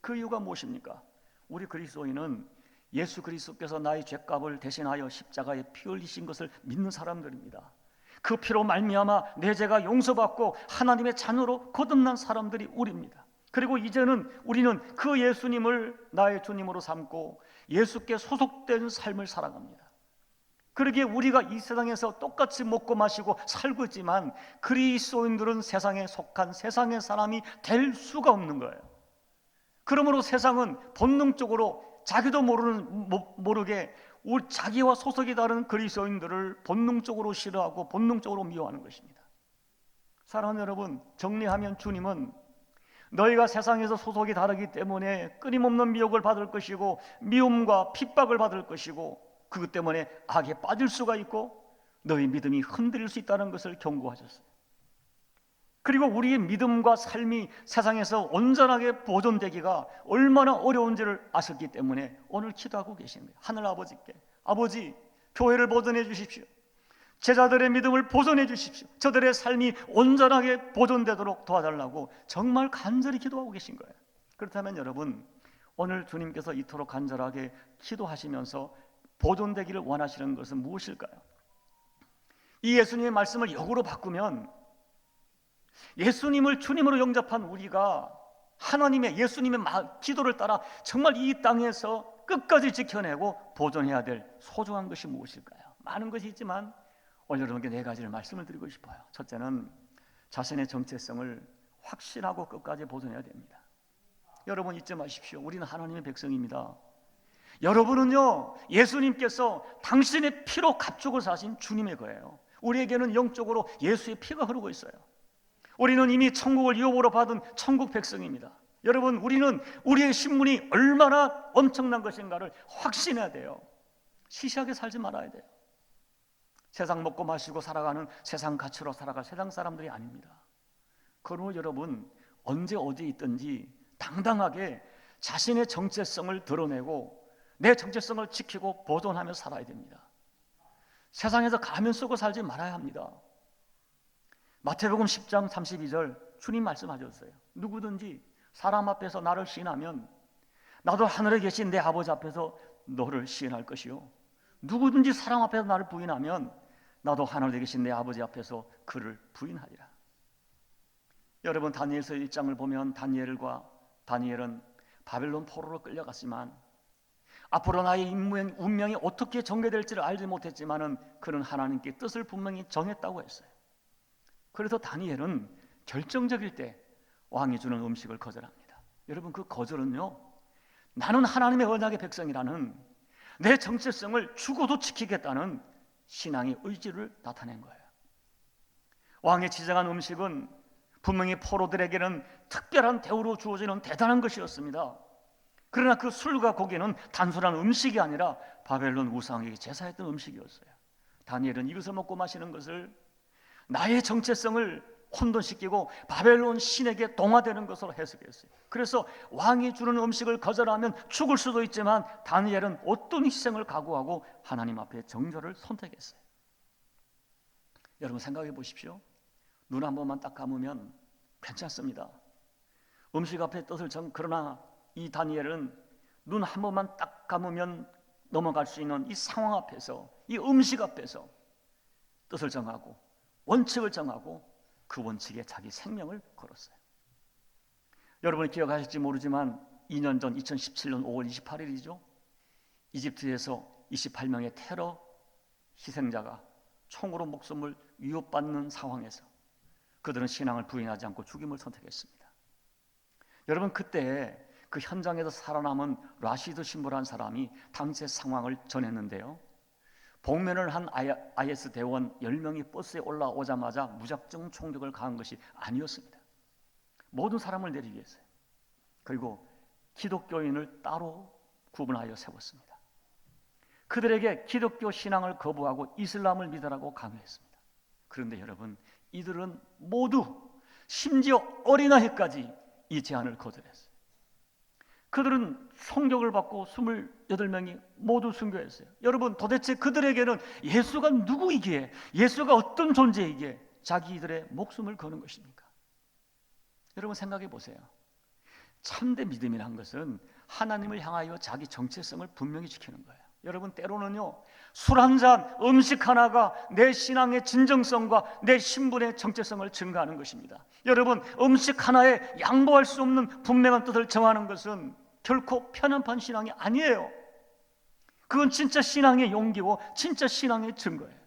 그 이유가 무엇입니까? 우리 그리스도인은 예수 그리스도께서 나의 죄값을 대신하여 십자가에 피 흘리신 것을 믿는 사람들입니다. 그 피로 말미암아 내 죄가 용서받고 하나님의 자녀로 거듭난 사람들이 우리입니다. 그리고 이제는 우리는 그 예수님을 나의 주님으로 삼고 예수께 소속된 삶을 살아갑니다. 그러기에 우리가 이 세상에서 똑같이 먹고 마시고 살고 있지만 그리스도인들은 세상에 속한 세상의 사람이 될 수가 없는 거예요. 그러므로 세상은 본능적으로 자기도 모르게 자기와 소속이 다른 그리스도인들을 본능적으로 싫어하고 본능적으로 미워하는 것입니다. 사랑하는 여러분, 정리하면 주님은 너희가 세상에서 소속이 다르기 때문에 끊임없는 미혹을 받을 것이고 미움과 핍박을 받을 것이고 그것 때문에 악에 빠질 수가 있고 너희 믿음이 흔들릴 수 있다는 것을 경고하셨어요. 그리고 우리의 믿음과 삶이 세상에서 온전하게 보존되기가 얼마나 어려운지를 아셨기 때문에 오늘 기도하고 계십니다. 하늘 아버지께, 아버지, 교회를 보존해 주십시오. 제자들의 믿음을 보존해 주십시오. 저들의 삶이 온전하게 보존되도록 도와달라고 정말 간절히 기도하고 계신 거예요. 그렇다면 여러분, 오늘 주님께서 이토록 간절하게 기도하시면서 보존되기를 원하시는 것은 무엇일까요? 이 예수님의 말씀을 역으로 바꾸면 예수님을 주님으로 영접한 우리가 하나님의 예수님의 기도를 따라 정말 이 땅에서 끝까지 지켜내고 보존해야 될 소중한 것이 무엇일까요? 많은 것이 있지만 오늘 여러분께 4가지를 말씀을 드리고 싶어요. 첫째는 자신의 정체성을 확신하고 끝까지 보존해야 됩니다. 여러분 잊지 마십시오. 우리는 하나님의 백성입니다. 여러분은요, 예수님께서 당신의 피로 값주고 사신 주님의 거예요. 우리에게는 영적으로 예수의 피가 흐르고 있어요. 우리는 이미 천국을 유업으로 받은 천국 백성입니다. 여러분, 우리는 우리의 신분이 얼마나 엄청난 것인가를 확신해야 돼요. 시시하게 살지 말아야 돼요. 세상 먹고 마시고 살아가는 세상 가치로 살아갈 세상 사람들이 아닙니다. 그러므로 여러분, 언제 어디에 있든지 당당하게 자신의 정체성을 드러내고 내 정체성을 지키고 보존하며 살아야 됩니다. 세상에서 가면 쓰고 살지 말아야 합니다. 마태복음 10장 32절 주님 말씀하셨어요. 누구든지 사람 앞에서 나를 시인하면 나도 하늘에 계신 내 아버지 앞에서 너를 시인할 것이요, 누구든지 사람 앞에서 나를 부인하면 나도 하늘에 계신 내 아버지 앞에서 그를 부인하리라. 여러분, 다니엘서 1장을 보면 다니엘은 바벨론 포로로 끌려갔지만 앞으로 나의 운명이 어떻게 전개될지를 알지 못했지만은 그는 하나님께 뜻을 분명히 정했다고 했어요. 그래서 다니엘은 결정적일 때 왕이 주는 음식을 거절합니다. 여러분, 그 거절은요, 나는 하나님의 언약의 백성이라는 내 정체성을 죽어도 지키겠다는 신앙의 의지를 나타낸 거예요. 왕이 지정한 음식은 분명히 포로들에게는 특별한 대우로 주어지는 대단한 것이었습니다. 그러나 그 술과 고기는 단순한 음식이 아니라 바벨론 우상에게 제사했던 음식이었어요. 다니엘은 이것을 먹고 마시는 것을 나의 정체성을 혼돈시키고 바벨론 신에게 동화되는 것으로 해석했어요. 그래서 왕이 주는 음식을 거절하면 죽을 수도 있지만 다니엘은 어떤 희생을 각오하고 하나님 앞에 정절을 선택했어요. 여러분 생각해 보십시오. 눈 한 번만 딱 감으면 괜찮습니다. 음식 앞에 뜻을 그러나 이 다니엘은 눈 한 번만 딱 감으면 넘어갈 수 있는 이 상황 앞에서, 이 음식 앞에서 뜻을 정하고 원칙을 정하고 그 원칙에 자기 생명을 걸었어요. 여러분이 기억하실지 모르지만 2년 전 2017년 5월 28일이죠. 이집트에서 28명의 테러 희생자가 총으로 목숨을 위협받는 상황에서 그들은 신앙을 부인하지 않고 죽임을 선택했습니다. 여러분, 그때 그 현장에서 살아남은 라시드 신부라는 사람이 당시의 상황을 전했는데요, 복면을 한 IS 대원 10명이 버스에 올라오자마자 무작정 총격을 가한 것이 아니었습니다. 모든 사람을 내리기 위해서요. 그리고 기독교인을 따로 구분하여 세웠습니다. 그들에게 기독교 신앙을 거부하고 이슬람을 믿으라고 강요했습니다. 그런데 여러분, 이들은 모두 심지어 어린아이까지 이 제안을 거절했어요. 그들은 총격을 받고 28명이 모두 순교했어요. 여러분, 도대체 그들에게는 예수가 누구이기에, 예수가 어떤 존재이기에 자기들의 목숨을 거는 것입니까? 여러분 생각해 보세요. 참된 믿음이란 것은 하나님을 향하여 자기 정체성을 분명히 지키는 거예요. 여러분, 때로는요, 술 한 잔, 음식 하나가 내 신앙의 진정성과 내 신분의 정체성을 증가하는 것입니다. 여러분, 음식 하나에 양보할 수 없는 분명한 뜻을 정하는 것은 결코 편안한 신앙이 아니에요. 그건 진짜 신앙의 용기고 진짜 신앙의 증거예요.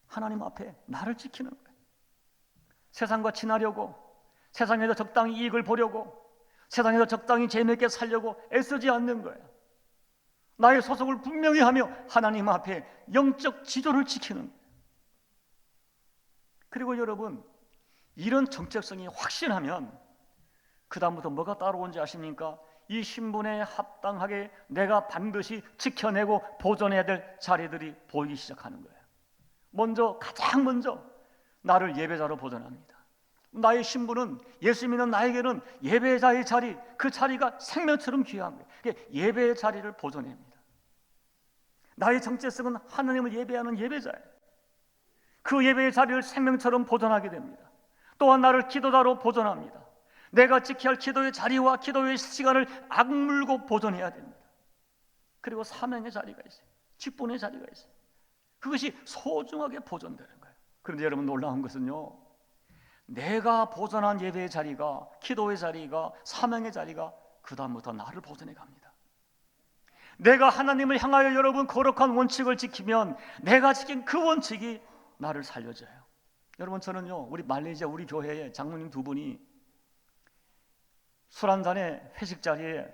하나님 앞에 나를 지키는 거예요. 세상과 친하려고, 세상에서 적당히 이익을 보려고, 세상에서 적당히 재미있게 살려고 애쓰지 않는 거예요. 나의 소속을 분명히 하며 하나님 앞에 영적 지도를 지키는 거예요. 그리고 여러분, 이런 정체성이 확신하면 그 다음부터 뭐가 따라오는지 아십니까? 이 신분에 합당하게 내가 반드시 지켜내고 보존해야 될 자리들이 보이기 시작하는 거예요. 가장 먼저 나를 예배자로 보존합니다. 나의 신분은, 예수 믿는 나에게는 예배자의 자리, 그 자리가 생명처럼 귀한 거예요. 예배의 자리를 보존합니다. 나의 정체성은 하나님을 예배하는 예배자예요. 그 예배의 자리를 생명처럼 보존하게 됩니다. 또한 나를 기도자로 보존합니다. 내가 지켜야 할 기도의 자리와 기도의 시간을 악물고 보존해야 됩니다. 그리고 사명의 자리가 있어요. 직분의 자리가 있어요. 그것이 소중하게 보존되는 거예요. 그런데 여러분, 놀라운 것은요, 내가 보존한 예배의 자리가, 기도의 자리가, 사명의 자리가 그 다음부터 나를 보존해 갑니다. 내가 하나님을 향하여 여러분 거룩한 원칙을 지키면 내가 지킨 그 원칙이 나를 살려줘요. 여러분, 저는요, 우리 말레이시아 우리 교회에 장로님 두 분이 술 한잔에 회식 자리에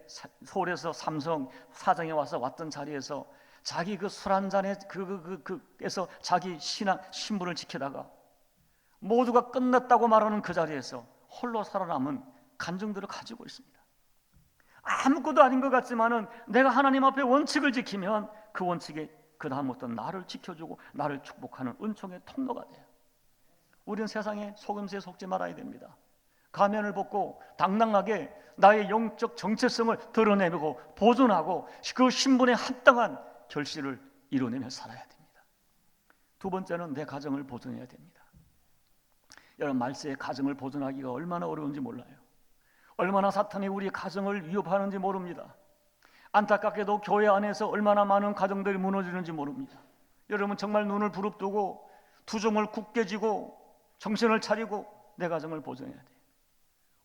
서울에서 삼성 사정에 와서 왔던 자리에서 자기 그 술 한잔에 그에서 자기 신분을 지키다가 모두가 끝났다고 말하는 그 자리에서 홀로 살아남은 간증들을 가지고 있습니다. 아무것도 아닌 것 같지만은 내가 하나님 앞에 원칙을 지키면 그 원칙이 그 다음부터 나를 지켜주고 나를 축복하는 은총의 통로가 돼요. 우리는 세상에 속임수에 속지 말아야 됩니다. 가면을 벗고 당당하게 나의 영적 정체성을 드러내고 보존하고 그 신분에 합당한 결실을 이뤄내며 살아야 됩니다. 두 번째는 내 가정을 보존해야 됩니다. 여러분, 말세의 가정을 보존하기가 얼마나 어려운지 몰라요. 얼마나 사탄이 우리 가정을 위협하는지 모릅니다. 안타깝게도 교회 안에서 얼마나 많은 가정들이 무너지는지 모릅니다. 여러분, 정말 눈을 부릅뜨고 투정을 굳게 쥐고 정신을 차리고 내 가정을 보존해야 돼요.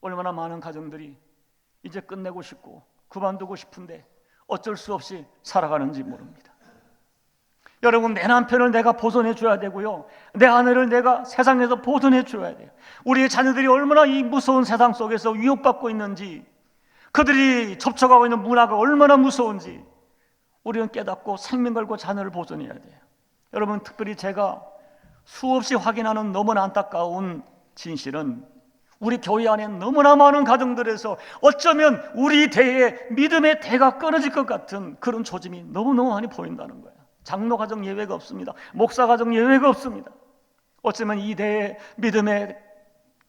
얼마나 많은 가정들이 이제 끝내고 싶고 그만두고 싶은데 어쩔 수 없이 살아가는지 모릅니다. 여러분, 내 남편을 내가 보존해 줘야 되고요, 내 아내를 내가 세상에서 보존해 줘야 돼요. 우리의 자녀들이 얼마나 이 무서운 세상 속에서 위협받고 있는지, 그들이 접촉하고 있는 문화가 얼마나 무서운지 우리는 깨닫고 생명 걸고 자녀를 보존해야 돼요. 여러분, 특별히 제가 수없이 확인하는 너무나 안타까운 진실은 우리 교회 안에 너무나 많은 가정들에서 어쩌면 우리 대의 믿음의 대가 끊어질 것 같은 그런 조짐이 너무너무 많이 보인다는 거예요. 장로 가정 예외가 없습니다. 목사 가정 예외가 없습니다. 어쩌면 이 대의 믿음의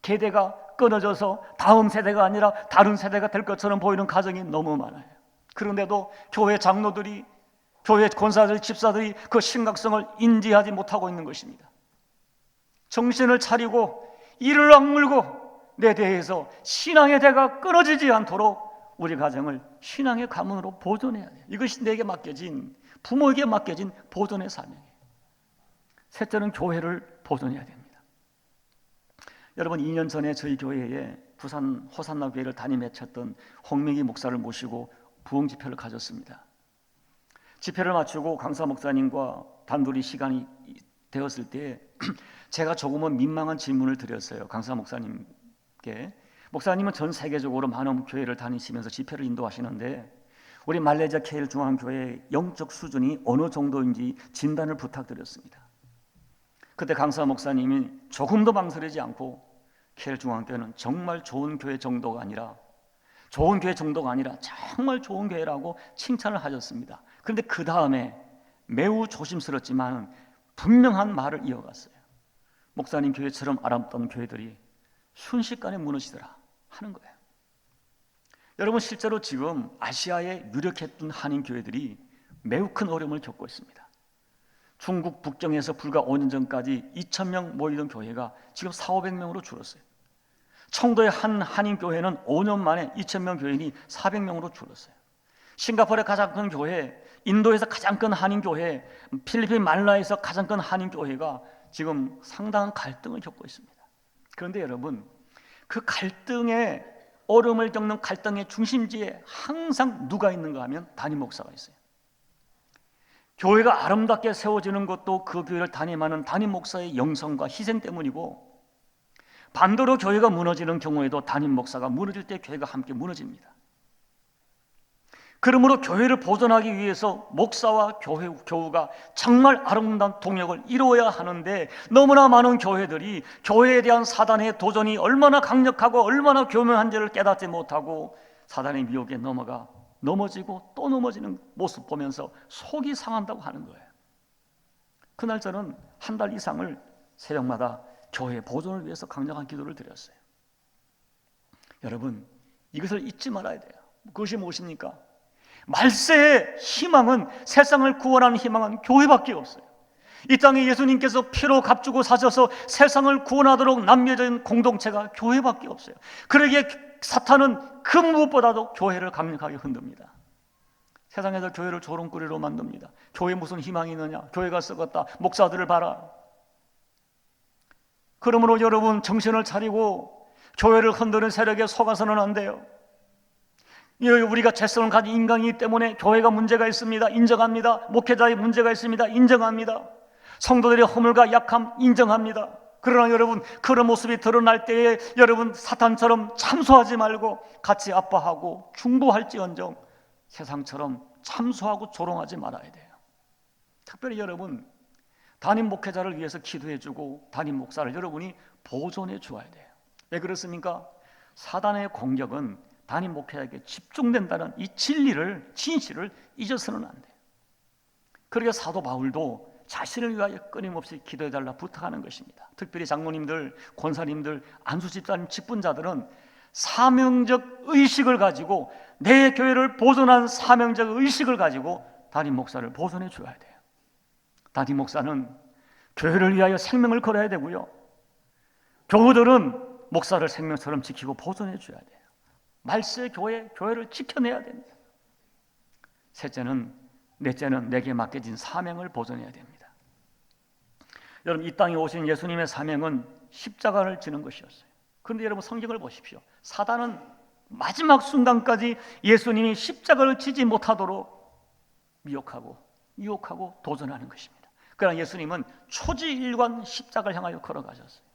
계대가 끊어져서 다음 세대가 아니라 다른 세대가 될 것처럼 보이는 가정이 너무 많아요. 그런데도 교회 장로들이, 교회 권사들, 집사들이 그 심각성을 인지하지 못하고 있는 것입니다. 정신을 차리고 이를 악물고 내 대에서 신앙의 대가 끊어지지 않도록 우리 가정을 신앙의 가문으로 보존해야 돼요. 이것이 내게 맡겨진, 부모에게 맡겨진 보존의 사명이에요. 셋째는 교회를 보존해야 됩니다. 여러분, 2년 전에 저희 교회에 부산 호산나 교회를 담임 외쳤던 홍명기 목사를 모시고 부흥 집회를 가졌습니다. 집회를 마치고 강사 목사님과 단둘이 시간이 되었을 때 제가 조금은 민망한 질문을 드렸어요. 강사 목사님께. 목사님은 전 세계적으로 많은 교회를 다니시면서 집회를 인도하시는데 우리 말레이시아 KL 중앙교회의 영적 수준이 어느 정도인지 진단을 부탁드렸습니다. 그때 강사 목사님이 조금도 망설이지 않고 KL 중앙교회는 정말 좋은 교회 정도가 아니라 정말 좋은 교회라고 칭찬을 하셨습니다. 그런데 그 다음에 매우 조심스럽지만 분명한 말을 이어갔어요. 목사님 교회처럼 아름다운 교회들이 순식간에 무너지더라 하는 거예요. 여러분, 실제로 지금 아시아에 유력했던 한인 교회들이 매우 큰 어려움을 겪고 있습니다. 중국 북경에서 불과 5년 전까지 2,000명 모이던 교회가 지금 400~500명으로 줄었어요. 청도의 한 한인 교회는 5년 만에 2,000명 교인이 400명으로 줄었어요. 싱가포르의 가장 큰 교회, 인도에서 가장 큰 한인 교회, 필리핀 말라에서 가장 큰 한인 교회가 지금 상당한 갈등을 겪고 있습니다. 그런데 여러분, 그 갈등의 어려움을 겪는 갈등의 중심지에 항상 누가 있는가 하면 담임 목사가 있어요. 교회가 아름답게 세워지는 것도 그 교회를 담임하는 담임 목사의 영성과 희생 때문이고, 반대로 교회가 무너지는 경우에도 담임 목사가 무너질 때 교회가 함께 무너집니다. 그러므로 교회를 보존하기 위해서 목사와 교우가 정말 아름다운 동역을 이루어야 하는데, 너무나 많은 교회들이 교회에 대한 사단의 도전이 얼마나 강력하고 얼마나 교묘한지를 깨닫지 못하고 사단의 미혹에 넘어지고 또 넘어지는 모습 보면서 속이 상한다고 하는 거예요. 그날 저는 한 달 이상을 새벽마다 교회 보존을 위해서 강력한 기도를 드렸어요. 여러분, 이것을 잊지 말아야 돼요. 그것이 무엇입니까? 말세의 희망은, 세상을 구원하는 희망은 교회밖에 없어요. 이 땅에 예수님께서 피로 값주고 사셔서 세상을 구원하도록 남겨진 공동체가 교회밖에 없어요. 그러기에 사탄은 그 무엇보다도 교회를 강력하게 흔듭니다. 세상에서 교회를 조롱거리로 만듭니다. 교회에 무슨 희망이 있느냐, 교회가 썩었다, 목사들을 봐라. 그러므로 여러분, 정신을 차리고 교회를 흔드는 세력에 속아서는 안 돼요. 우리가 죄성을 가진 인간이기 때문에 교회가 문제가 있습니다. 인정합니다. 목회자의 문제가 있습니다. 인정합니다. 성도들의 허물과 약함 인정합니다. 그러나 여러분, 그런 모습이 드러날 때에 여러분, 사탄처럼 참소하지 말고 같이 아파하고 중보할지언정 세상처럼 참소하고 조롱하지 말아야 돼요. 특별히 여러분, 담임 목회자를 위해서 기도해주고 담임 목사를 여러분이 보존해 주어야 돼요. 왜 그렇습니까? 사단의 공격은 담임 목회자에게 집중된다는 이 진리를, 진실을 잊어서는 안 돼요. 그러니까 사도 바울도 자신을 위하여 끊임없이 기도해달라 부탁하는 것입니다. 특별히 장로님들, 권사님들, 안수 집사님, 직분자들은 사명적 의식을 가지고, 내 교회를 보존한 사명적 의식을 가지고 담임 목사를 보존해 줘야 돼요. 담임 목사는 교회를 위하여 생명을 걸어야 되고요, 교우들은 목사를 생명처럼 지키고 보존해 줘야 돼요. 말세 교회를 지켜내야 됩니다. 넷째는 내게 맡겨진 사명을 보존해야 됩니다. 여러분, 이 땅에 오신 예수님의 사명은 십자가를 지는 것이었어요. 그런데 여러분, 성경을 보십시오. 사단은 마지막 순간까지 예수님이 십자가를 지지 못하도록 미혹하고 유혹하고 도전하는 것입니다. 그러나 예수님은 초지일관 십자가를 향하여 걸어가셨어요.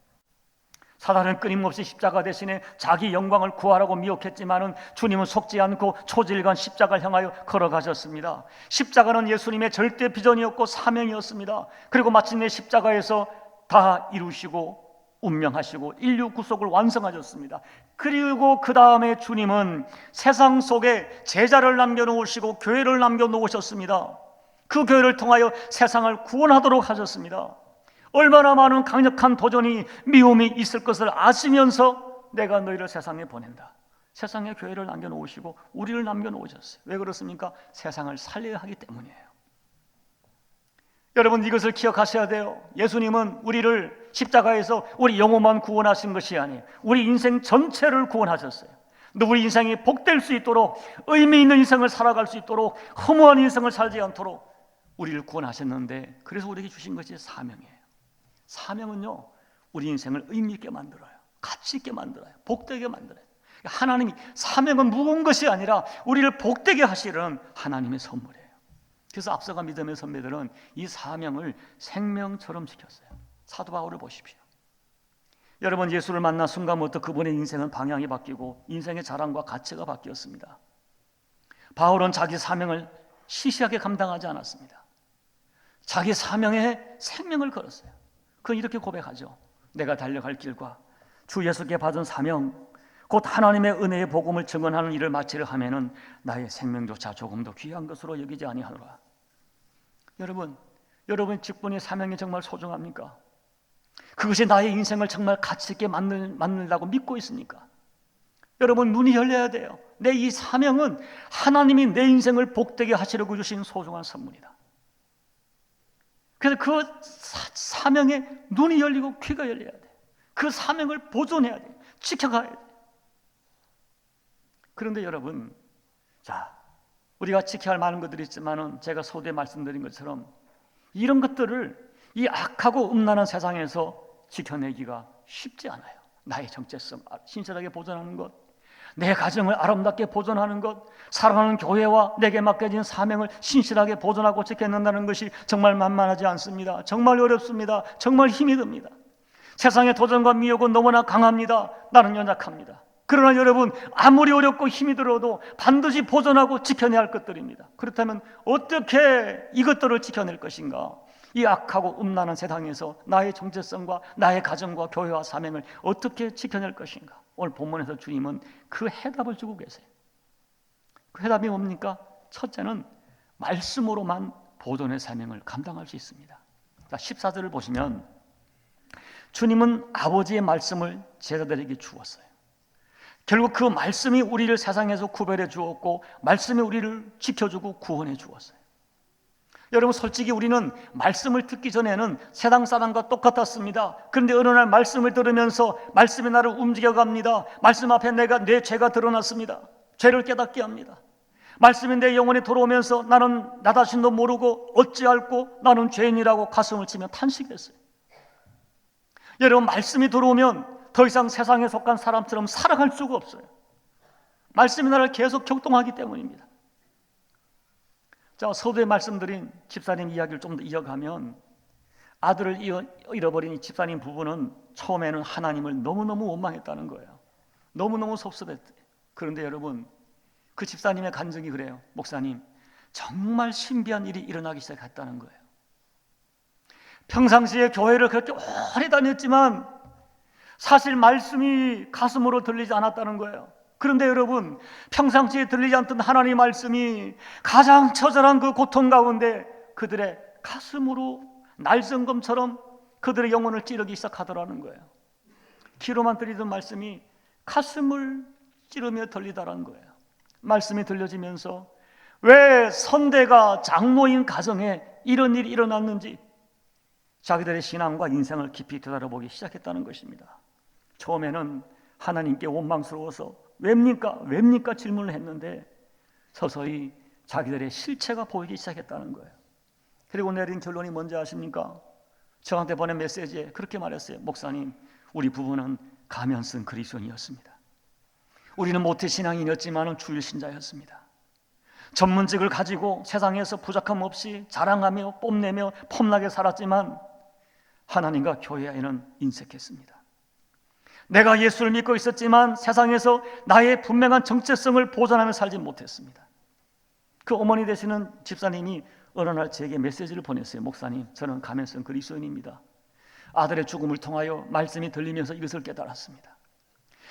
사단은 끊임없이 십자가 대신에 자기 영광을 구하라고 미혹했지만은 주님은 속지 않고 초지일관 십자가를 향하여 걸어가셨습니다. 십자가는 예수님의 절대 비전이었고 사명이었습니다. 그리고 마침내 십자가에서 다 이루시고 운명하시고 인류 구속을 완성하셨습니다. 그리고 그 다음에 주님은 세상 속에 제자를 남겨놓으시고 교회를 남겨놓으셨습니다. 그 교회를 통하여 세상을 구원하도록 하셨습니다. 얼마나 많은 강력한 도전이, 미움이 있을 것을 아시면서 내가 너희를 세상에 보낸다. 세상에 교회를 남겨놓으시고 우리를 남겨놓으셨어요. 왜 그렇습니까? 세상을 살려야 하기 때문이에요. 여러분, 이것을 기억하셔야 돼요. 예수님은 우리를 십자가에서 우리 영혼만 구원하신 것이 아니에요. 우리 인생 전체를 구원하셨어요. 우리 인생이 복될 수 있도록, 의미 있는 인생을 살아갈 수 있도록, 허무한 인생을 살지 않도록 우리를 구원하셨는데, 그래서 우리에게 주신 것이 사명이에요. 사명은요, 우리 인생을 의미 있게 만들어요. 가치 있게 만들어요. 복되게 만들어요. 하나님이, 사명은 무거운 것이 아니라 우리를 복되게 하시는 하나님의 선물이에요. 그래서 앞서간 믿음의 선배들은 이 사명을 생명처럼 지켰어요. 사도 바울을 보십시오. 여러분, 예수를 만난 순간부터 그분의 인생은 방향이 바뀌고 인생의 자랑과 가치가 바뀌었습니다. 바울은 자기 사명을 시시하게 감당하지 않았습니다. 자기 사명에 생명을 걸었어요. 그건 이렇게 고백하죠. 내가 달려갈 길과 주 예수께 받은 사명, 곧 하나님의 은혜의 복음을 증언하는 일을 마치려 하면은 나의 생명조차 조금도 귀한 것으로 여기지 아니하노라. 여러분 직분의 사명이 정말 소중합니까? 그것이 나의 인생을 정말 가치 있게 만든다고 믿고 있습니까? 여러분, 눈이 열려야 돼요. 내 이 사명은 하나님이 내 인생을 복되게 하시려고 주신 소중한 선물이다. 그래서 그 사명에 눈이 열리고 귀가 열려야 돼요. 그 사명을 보존해야 돼요. 지켜가야 돼요. 그런데 여러분, 우리가 지켜야 할 많은 것들이 있지만은 제가 서두에 말씀드린 것처럼 이런 것들을 이 악하고 음란한 세상에서 지켜내기가 쉽지 않아요. 나의 정체성 신실하게 보존하는 것, 내 가정을 아름답게 보존하는 것, 사랑하는 교회와 내게 맡겨진 사명을 신실하게 보존하고 지켜낸다는 것이 정말 만만하지 않습니다. 정말 어렵습니다. 정말 힘이 듭니다. 세상의 도전과 미혹은 너무나 강합니다. 나는 연약합니다. 그러나 여러분, 아무리 어렵고 힘이 들어도 반드시 보존하고 지켜내야 할 것들입니다. 그렇다면 어떻게 이것들을 지켜낼 것인가? 이 악하고 음란한 세상에서 나의 정체성과 나의 가정과 교회와 사명을 어떻게 지켜낼 것인가? 오늘 본문에서 주님은 그 해답을 주고 계세요. 그 해답이 뭡니까? 첫째는 말씀으로만 보존의 사명을 감당할 수 있습니다. 14절을 보시면 주님은 아버지의 말씀을 제자들에게 주었어요. 결국 그 말씀이 우리를 세상에서 구별해 주었고 말씀이 우리를 지켜주고 구원해 주었어요. 여러분, 솔직히 우리는 말씀을 듣기 전에는 세상 사람과 똑같았습니다. 그런데 어느 날 말씀을 들으면서 말씀이 나를 움직여갑니다. 말씀 앞에 내 죄가 드러났습니다. 죄를 깨닫게 합니다. 말씀이 내 영혼에 들어오면서 나는 나 자신도 모르고 어찌할꼬 나는 죄인이라고 가슴을 치며 탄식했어요. 여러분, 말씀이 들어오면 더 이상 세상에 속한 사람처럼 살아갈 수가 없어요. 말씀이 나를 계속 격동하기 때문입니다. 자, 서두에 말씀드린 집사님 이야기를 좀 더 이어가면, 아들을 잃어버린 이 집사님 부부는 처음에는 하나님을 너무너무 원망했다는 거예요. 너무너무 섭섭했대요. 그런데 여러분, 그 집사님의 간증이 그래요. 목사님, 정말 신비한 일이 일어나기 시작했다는 거예요. 평상시에 교회를 그렇게 오래 다녔지만 사실 말씀이 가슴으로 들리지 않았다는 거예요. 그런데 여러분, 평상시에 들리지 않던 하나님의 말씀이 가장 처절한 그 고통 가운데 그들의 가슴으로 날성검처럼 그들의 영혼을 찌르기 시작하더라는 거예요. 귀로만 들리던 말씀이 가슴을 찌르며 들리더라는 거예요. 말씀이 들려지면서 왜 선대가 장로인 가정에 이런 일이 일어났는지 자기들의 신앙과 인생을 깊이 되돌아보기 시작했다는 것입니다. 처음에는 하나님께 원망스러워서 왜입니까? 질문을 했는데 서서히 자기들의 실체가 보이기 시작했다는 거예요. 그리고 내린 결론이 뭔지 아십니까? 저한테 보낸 메시지에 그렇게 말했어요. 목사님, 우리 부부는 가면 쓴 그리스도인이었습니다. 우리는 모태신앙인이었지만 주일신자였습니다. 전문직을 가지고 세상에서 부족함 없이 자랑하며 뽐내며 폼나게 살았지만 하나님과 교회에는 인색했습니다. 내가 예수를 믿고 있었지만 세상에서 나의 분명한 정체성을 보존하며 살지 못했습니다. 그 어머니 되시는 집사님이 어느 날 제게 메시지를 보냈어요. 목사님, 저는 가면성 그리스도인입니다. 아들의 죽음을 통하여 말씀이 들리면서 이것을 깨달았습니다.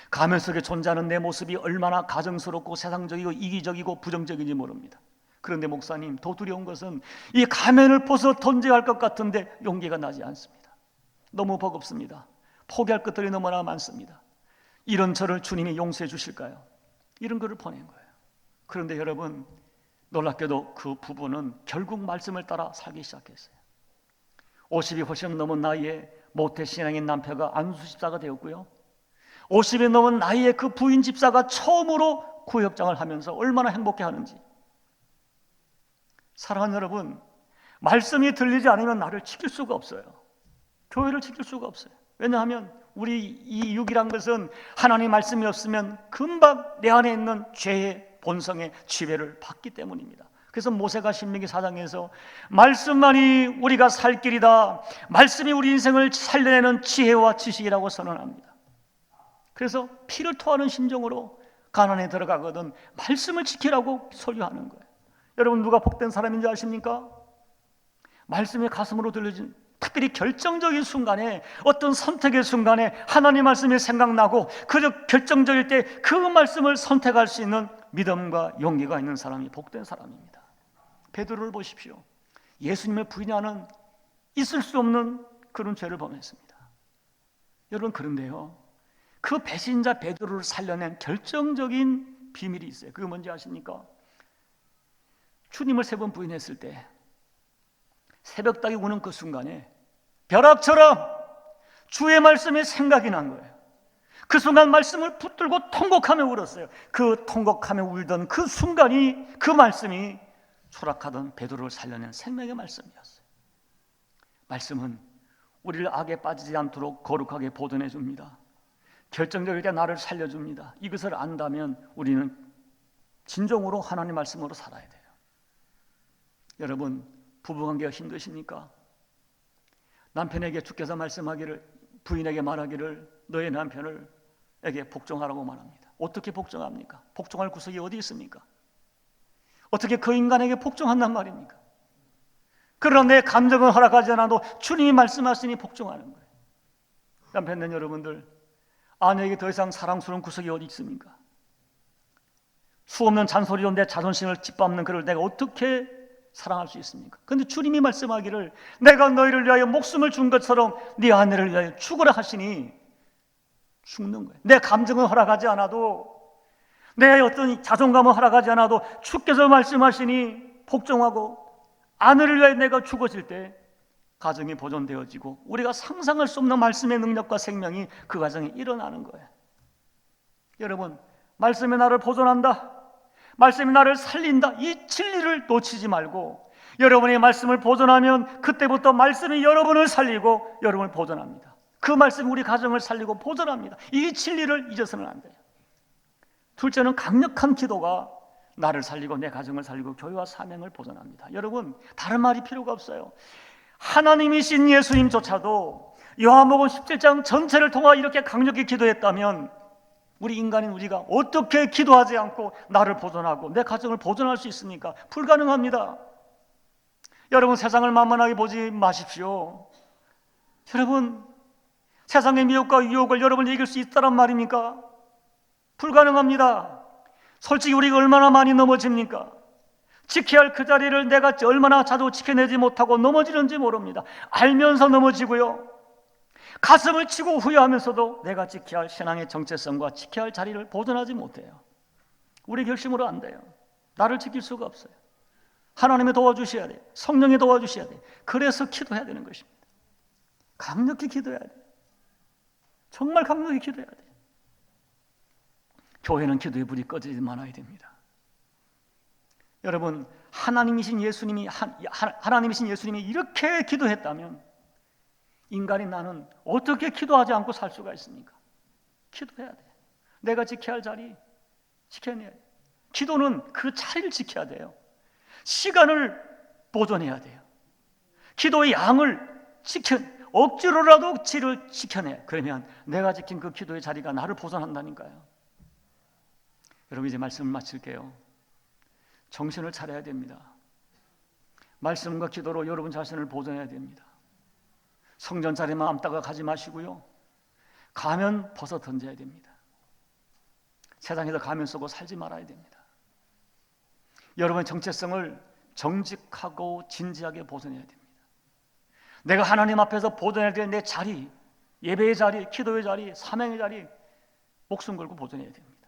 가면 속에 존재하는 내 모습이 얼마나 가정스럽고 세상적이고 이기적이고 부정적인지 모릅니다. 그런데 목사님, 더 두려운 것은 이 가면을 벗어 던져야 할 것 같은데 용기가 나지 않습니다. 너무 버겁습니다. 포기할 것들이 너무나 많습니다. 이런 저를 주님이 용서해 주실까요? 이런 글을 보낸 거예요. 그런데 여러분, 놀랍게도 그 부부는 결국 말씀을 따라 살기 시작했어요. 50이 훨씬 넘은 나이에 모태신앙인 남편가 안수 집사가 되었고요, 50이 넘은 나이에 그 부인 집사가 처음으로 구역장을 하면서 얼마나 행복해하는지. 사랑하는 여러분, 말씀이 들리지 않으면 나를 지킬 수가 없어요. 교회를 지킬 수가 없어요. 왜냐하면 우리 이 육이란 것은 하나님의 말씀이 없으면 금방 내 안에 있는 죄의 본성의 지배를 받기 때문입니다. 그래서 모세가 신명기 4장에서 말씀만이 우리가 살 길이다, 말씀이 우리 인생을 살려내는 지혜와 지식이라고 선언합니다. 그래서 피를 토하는 심정으로 가나안에 들어가거든 말씀을 지키라고 설교하는 거예요. 여러분, 누가 복된 사람인지 아십니까? 말씀이 가슴으로 들려진, 특별히 결정적인 순간에, 어떤 선택의 순간에 하나님 말씀이 생각나고 그 결정적일 때 그 말씀을 선택할 수 있는 믿음과 용기가 있는 사람이 복된 사람입니다. 베드로를 보십시오. 예수님을 부인하는 있을 수 없는 그런 죄를 범했습니다. 여러분, 그런데요, 그 배신자 베드로를 살려낸 결정적인 비밀이 있어요. 그게 뭔지 아십니까? 주님을 3번 부인했을 때 새벽닭이 우는 그 순간에 벼락처럼 주의 말씀이 생각이 난 거예요. 그 순간 말씀을 붙들고 통곡하며 울었어요. 그 통곡하며 울던 그 순간이, 그 말씀이 추락하던 베드로를 살려낸 생명의 말씀이었어요. 말씀은 우리를 악에 빠지지 않도록 거룩하게 보존해 줍니다. 결정적일 때 나를 살려줍니다. 이것을 안다면 우리는 진정으로 하나님 말씀으로 살아야 돼요. 여러분, 부부관계가 힘드십니까? 남편에게 주께서 말씀하기를, 부인에게 말하기를 너의 남편에게 복종하라고 말합니다. 어떻게 복종합니까? 복종할 구석이 어디 있습니까? 어떻게 그 인간에게 복종한단 말입니까? 그러나 내 감정은 허락하지 않아도 주님이 말씀하시니 복종하는 거예요. 남편된 여러분들, 아내에게 더 이상 사랑스러운 구석이 어디 있습니까? 수없는 잔소리로 내 자존심을 짓밟는 그를 내가 어떻게 사랑할 수 있습니까? 그런데 주님이 말씀하기를 내가 너희를 위하여 목숨을 준 것처럼 네 아내를 위하여 죽으라 하시니 죽는 거예요. 내 감정은 허락하지 않아도, 내 어떤 자존감은 허락하지 않아도 주께서 말씀하시니 복종하고 아내를 위해 내가 죽어질 때 가정이 보존되어지고 우리가 상상할 수 없는 말씀의 능력과 생명이 그 가정에 일어나는 거예요. 여러분, 말씀이 나를 보존한다, 말씀이 나를 살린다, 이 진리를 놓치지 말고 여러분의 말씀을 보존하면 그때부터 말씀이 여러분을 살리고 여러분을 보존합니다. 그 말씀이 우리 가정을 살리고 보존합니다. 이 진리를 잊어서는 안 돼요. 둘째는 강력한 기도가 나를 살리고 내 가정을 살리고 교회와 사명을 보존합니다. 여러분, 다른 말이 필요가 없어요. 하나님이신 예수님조차도 요한복음 17장 전체를 통해 이렇게 강력히 기도했다면 우리 인간인 우리가 어떻게 기도하지 않고 나를 보존하고 내 가정을 보존할 수 있습니까? 불가능합니다. 여러분, 세상을 만만하게 보지 마십시오. 여러분, 세상의 미혹과 유혹을 여러분이 이길 수 있다란 말입니까? 불가능합니다. 솔직히 우리가 얼마나 많이 넘어집니까? 지켜야 할 그 자리를 내가 얼마나 자주 지켜내지 못하고 넘어지는지 모릅니다. 알면서 넘어지고요, 가슴을 치고 후회하면서도 내가 지켜야 할 신앙의 정체성과 지켜야 할 자리를 보존하지 못해요. 우리 결심으로 안 돼요. 나를 지킬 수가 없어요. 하나님이 도와주셔야 돼요. 성령이 도와주셔야 돼요. 그래서 기도해야 되는 것입니다. 강력히 기도해야 돼요. 정말 강력히 기도해야 돼요. 교회는 기도의 불이 꺼지지 말아야 됩니다. 여러분, 하나님이신 예수님이 이렇게 기도했다면 인간인 나는 어떻게 기도하지 않고 살 수가 있습니까? 기도해야 돼. 내가 지켜야 할 자리 지켜내야 돼. 기도는 그 자리를 지켜야 돼요. 시간을 보존해야 돼요. 기도의 양을 억지로라도 질을 지켜내. 그러면 내가 지킨 그 기도의 자리가 나를 보존한다니까요. 여러분, 이제 말씀을 마칠게요. 정신을 차려야 됩니다. 말씀과 기도로 여러분 자신을 보존해야 됩니다. 성전 자리만 앉다가 가지 마시고요, 가면 벗어 던져야 됩니다. 세상에서 가면 쓰고 살지 말아야 됩니다. 여러분의 정체성을 정직하고 진지하게 보존해야 됩니다. 내가 하나님 앞에서 보존해야 될 내 자리, 예배의 자리, 기도의 자리, 사명의 자리 목숨 걸고 보존해야 됩니다.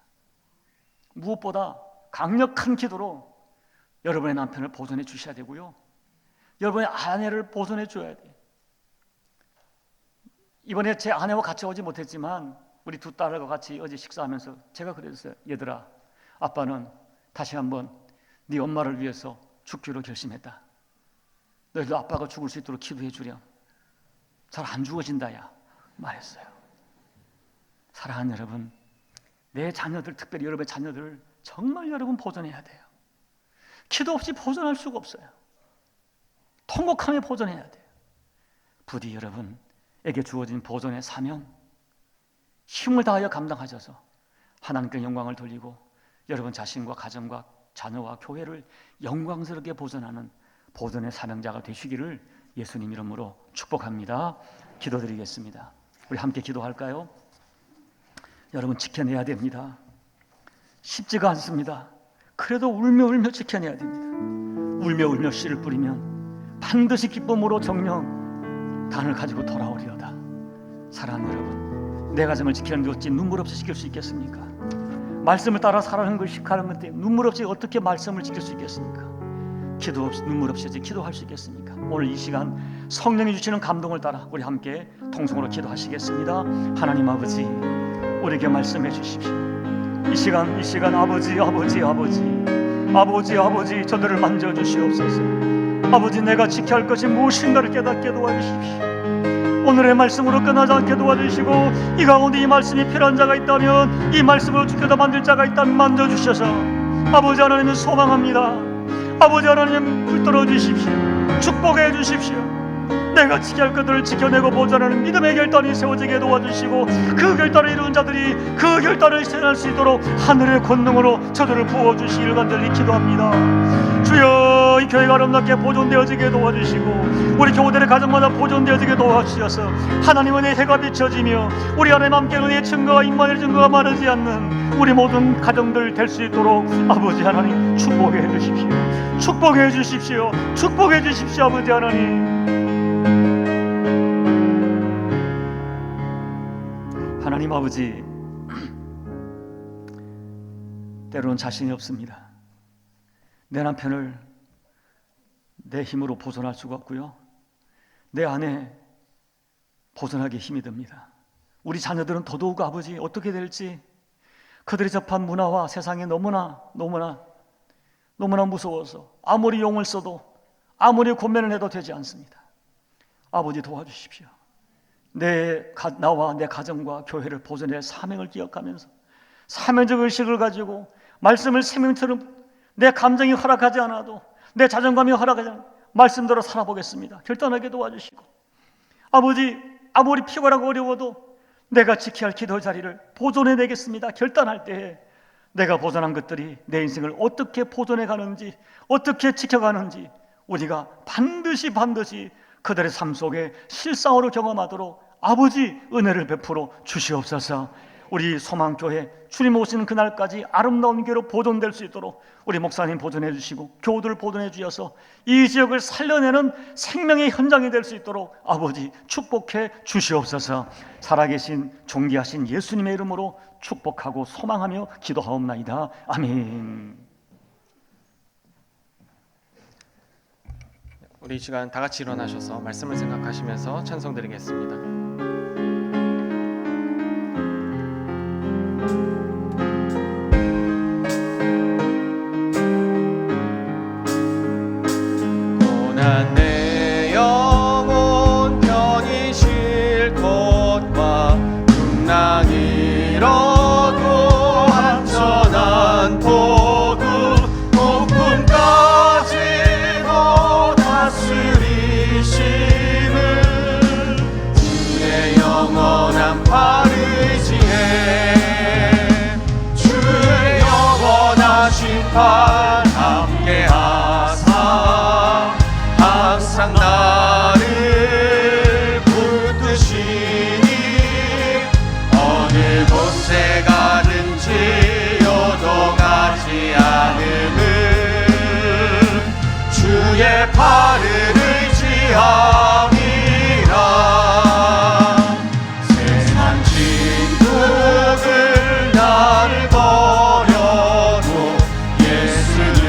무엇보다 강력한 기도로 여러분의 남편을 보존해 주셔야 되고요, 여러분의 아내를 보존해 줘야 돼요. 이번에 제 아내와 같이 오지 못했지만 우리 두 딸과 같이 어제 식사하면서 제가 그랬어요. 얘들아, 아빠는 다시 한번 네 엄마를 위해서 죽기로 결심했다. 너희도 아빠가 죽을 수 있도록 기도해 주렴. 잘 안 죽어진다 야 말했어요. 사랑하는 여러분, 내 자녀들, 특별히 여러분의 자녀들을 정말 여러분 보존해야 돼요. 기도 없이 보존할 수가 없어요. 통곡하며 보존해야 돼요. 부디 여러분에게 주어진 보존의 사명, 힘을 다하여 감당하셔서 하나님께 영광을 돌리고 여러분 자신과 가정과 자녀와 교회를 영광스럽게 보존하는 보존의 사명자가 되시기를 예수님 이름으로 축복합니다. 기도드리겠습니다. 우리 함께 기도할까요? 여러분, 지켜내야 됩니다. 쉽지가 않습니다. 그래도 울며 울며 지켜내야 됩니다. 울며 울며 씨를 뿌리면 반드시 기쁨으로 정령 단을 가지고 돌아오리로다. 사랑하는 여러분, 내 가정을 지키는 게 어찌 눈물 없이 지킬 수 있겠습니까? 말씀을 따라 살아가는 걸 시작하는 건데 눈물 없이 어떻게 말씀을 지킬 수 있겠습니까? 기도 없이, 눈물 없이 기도할 수 있겠습니까? 오늘 이 시간 성령이 주시는 감동을 따라 우리 함께 통성으로 기도하시겠습니다. 하나님 아버지, 우리에게 말씀해 주십시오. 이 시간 아버지 저들을 만져주시옵소서. 아버지, 내가 지켜야 할 것이 무엇인가를 깨닫게 도와주십시오. 오늘의 말씀으로 끝나지 않게 도와주시고, 이 가운데 이 말씀이 필요한 자가 있다면, 이 말씀으로 지켜서 만들 자가 있다면 만져주셔서 아버지 하나님은 소망합니다. 아버지 하나님, 붙들어 주십시오. 축복해 주십시오. 내가 지켜야 할 것들을 지켜내고 보존하는 믿음의 결단이 세워지게 도와주시고, 그 결단을 이룬 자들이 그 결단을 실현할 수 있도록 하늘의 권능으로 저들을 부어주시기를 간절히 기도합니다. 주여, 이 교회가 아름답게 보존되어지게 도와주시고 우리 교우들의 가정마다 보존되어지게 도와주셔서 하나님 은혜의 해가 비춰지며 우리 하나님 함께 은혜의 증거와 임만의 증거가 마르지 않는 우리 모든 가정들 될 수 있도록 아버지 하나님 축복해 주십시오. 축복해 주십시오. 축복해 주십시오. 아버지 하나님, 하나님 아버지, 때로는 자신이 없습니다. 내 남편을 내 힘으로 보존할 수가 없고요, 내 아내 보존하기 힘이 듭니다. 우리 자녀들은 더더욱 아버지 어떻게 될지, 그들이 접한 문화와 세상에 너무나 무서워서 아무리 용을 써도 아무리 고민을 해도 되지 않습니다. 아버지 도와주십시오. 나와 내 가정과 교회를 보존할 사명을 기억하면서 사명적 의식을 가지고 말씀을 생명처럼 내 감정이 허락하지 않아도, 내 자존감이 허락하지 않아도 말씀대로 살아보겠습니다. 결단하게 도와주시고, 아버지 아무리 피곤하고 어려워도 내가 지켜야 할 기도 자리를 보존해내겠습니다. 결단할 때에 내가 보존한 것들이 내 인생을 어떻게 보존해 가는지, 어떻게 지켜가는지 우리가 반드시 그들의 삶 속에 실상으로 경험하도록 아버지 은혜를 베풀어 주시옵소서. 우리 소망교회 주님 오시는 그날까지 아름다운 교회로 보존될 수 있도록 우리 목사님 보존해 주시고 교우들 보존해 주셔서 이 지역을 살려내는 생명의 현장이 될 수 있도록 아버지 축복해 주시옵소서. 살아계신 존귀하신 예수님의 이름으로 축복하고 소망하며 기도하옵나이다. 아멘. 우리 이 시간 다 같이 일어나셔서 말씀을 생각하시면서 찬송 드리겠습니다. 고난 내 영혼 편히 쉴 곳과 풍랑 이뤄도 안전한 도구 폭풍까지도 다스리시는 주의 영원한 파르시에 주의 영원하신 팔 함께하사 항상 나를 붙드시니 어느 곳에 가든지 요동하지 않음은 주의 팔을 의지함이라. 세상 친구들 나를 버려도 예수님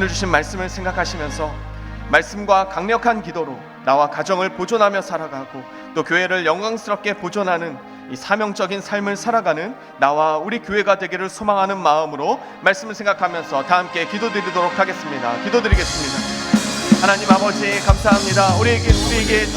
오늘 주신 말씀을 생각하시면서 말씀과 강력한 기도로 나와 가정을 보존하며 살아가고 또 교회를 영광스럽게 보존하는 이 사명적인 삶을 살아가는 나와 우리 교회가 되기를 소망하는 마음으로 말씀을 생각하면서 다 함께 기도드리도록 하겠습니다. 기도드리겠습니다. 하나님 아버지 감사합니다. 우리에게 주신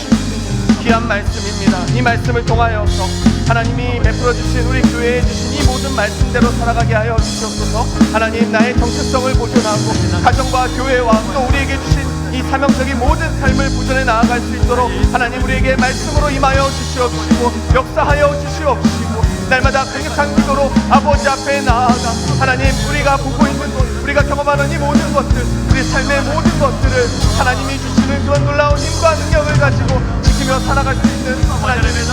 귀한 말씀입니다. 이 말씀을 통하여서 하나님이 베풀어 주신 우리 교회에 주신 이 모든 말씀대로 살아가게 하여 주시옵소서. 하나님 나의 정체성을 보존하고 가정과 교회와 또 우리에게 주신 이 사명적인 모든 삶을 보존해 나아갈 수 있도록 하나님 우리에게 말씀으로 임하여 주시옵시고 역사하여 주시옵시고 날마다 강력한 기도로 아버지 앞에 나아가 하나님 우리가 보고 있는 것 우리가 경험하는 이 모든 것들 우리 삶의 모든 것들을 하나님이 주시는 그런 놀라운 힘과 능력을 가지고 지키며 살아갈 수 있는 하나님의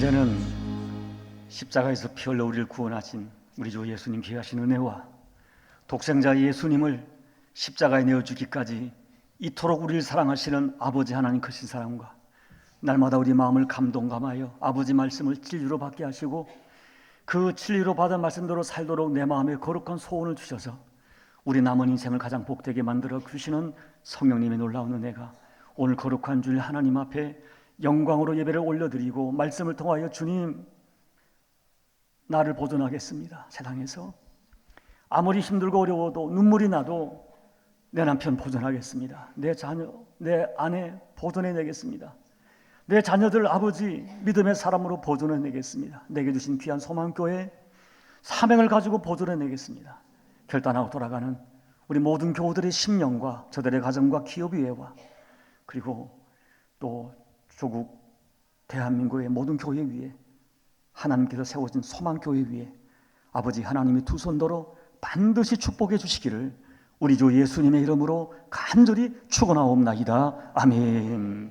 이제는 십자가에서 피 흘려 우리를 구원하신 우리 주 예수님 귀하신 은혜와 독생자 예수님을 십자가에 내어주기까지 이토록 우리를 사랑하시는 아버지 하나님 크신 사랑과 날마다 우리 마음을 감동감하여 아버지 말씀을 진리로 받게 하시고 그 진리로 받은 말씀대로 살도록 내 마음에 거룩한 소원을 주셔서 우리 남은 인생을 가장 복되게 만들어 주시는 성령님의 놀라운 은혜가 오늘 거룩한 주일 하나님 앞에 영광으로 예배를 올려드리고 말씀을 통하여 주님 나를 보존하겠습니다. 세상에서 아무리 힘들고 어려워도 눈물이 나도 내 남편 보존하겠습니다. 내 자녀, 내 아내 보존해내겠습니다. 내 자녀들 아버지 믿음의 사람으로 보존해내겠습니다. 내게 주신 귀한 소망교회 사명을 가지고 보존해내겠습니다. 결단하고 돌아가는 우리 모든 교우들의 심령과 저들의 가정과 기업위회와 그리고 또 조국 대한민국의 모든 교회 위에 하나님께서 세워진 소망교회 위에 아버지 하나님이 두 손더러 반드시 축복해 주시기를 우리 주 예수님의 이름으로 간절히 축원하옵나이다. 아멘.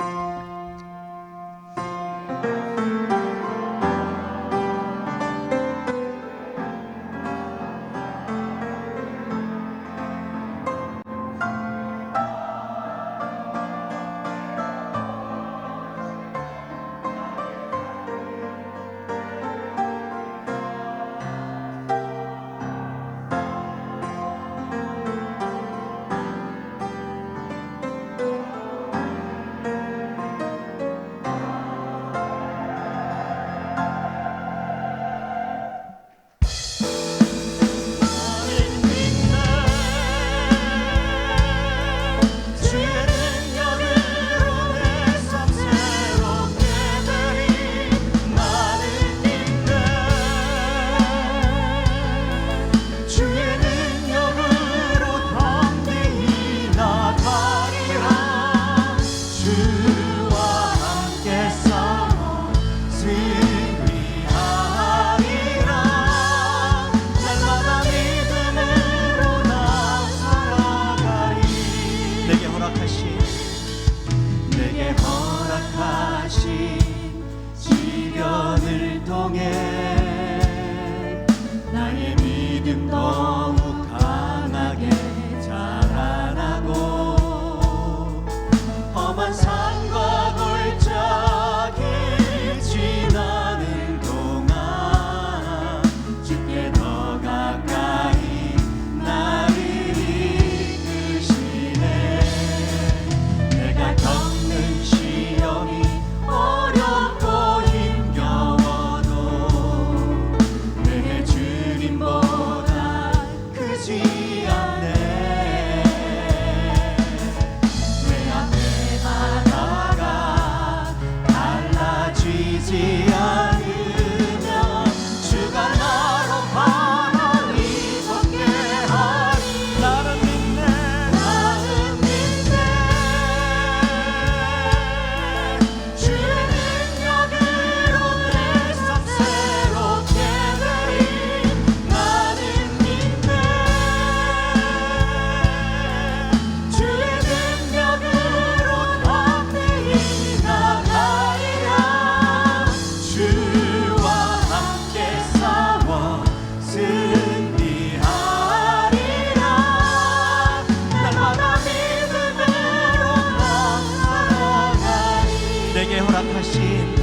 내게 허락하신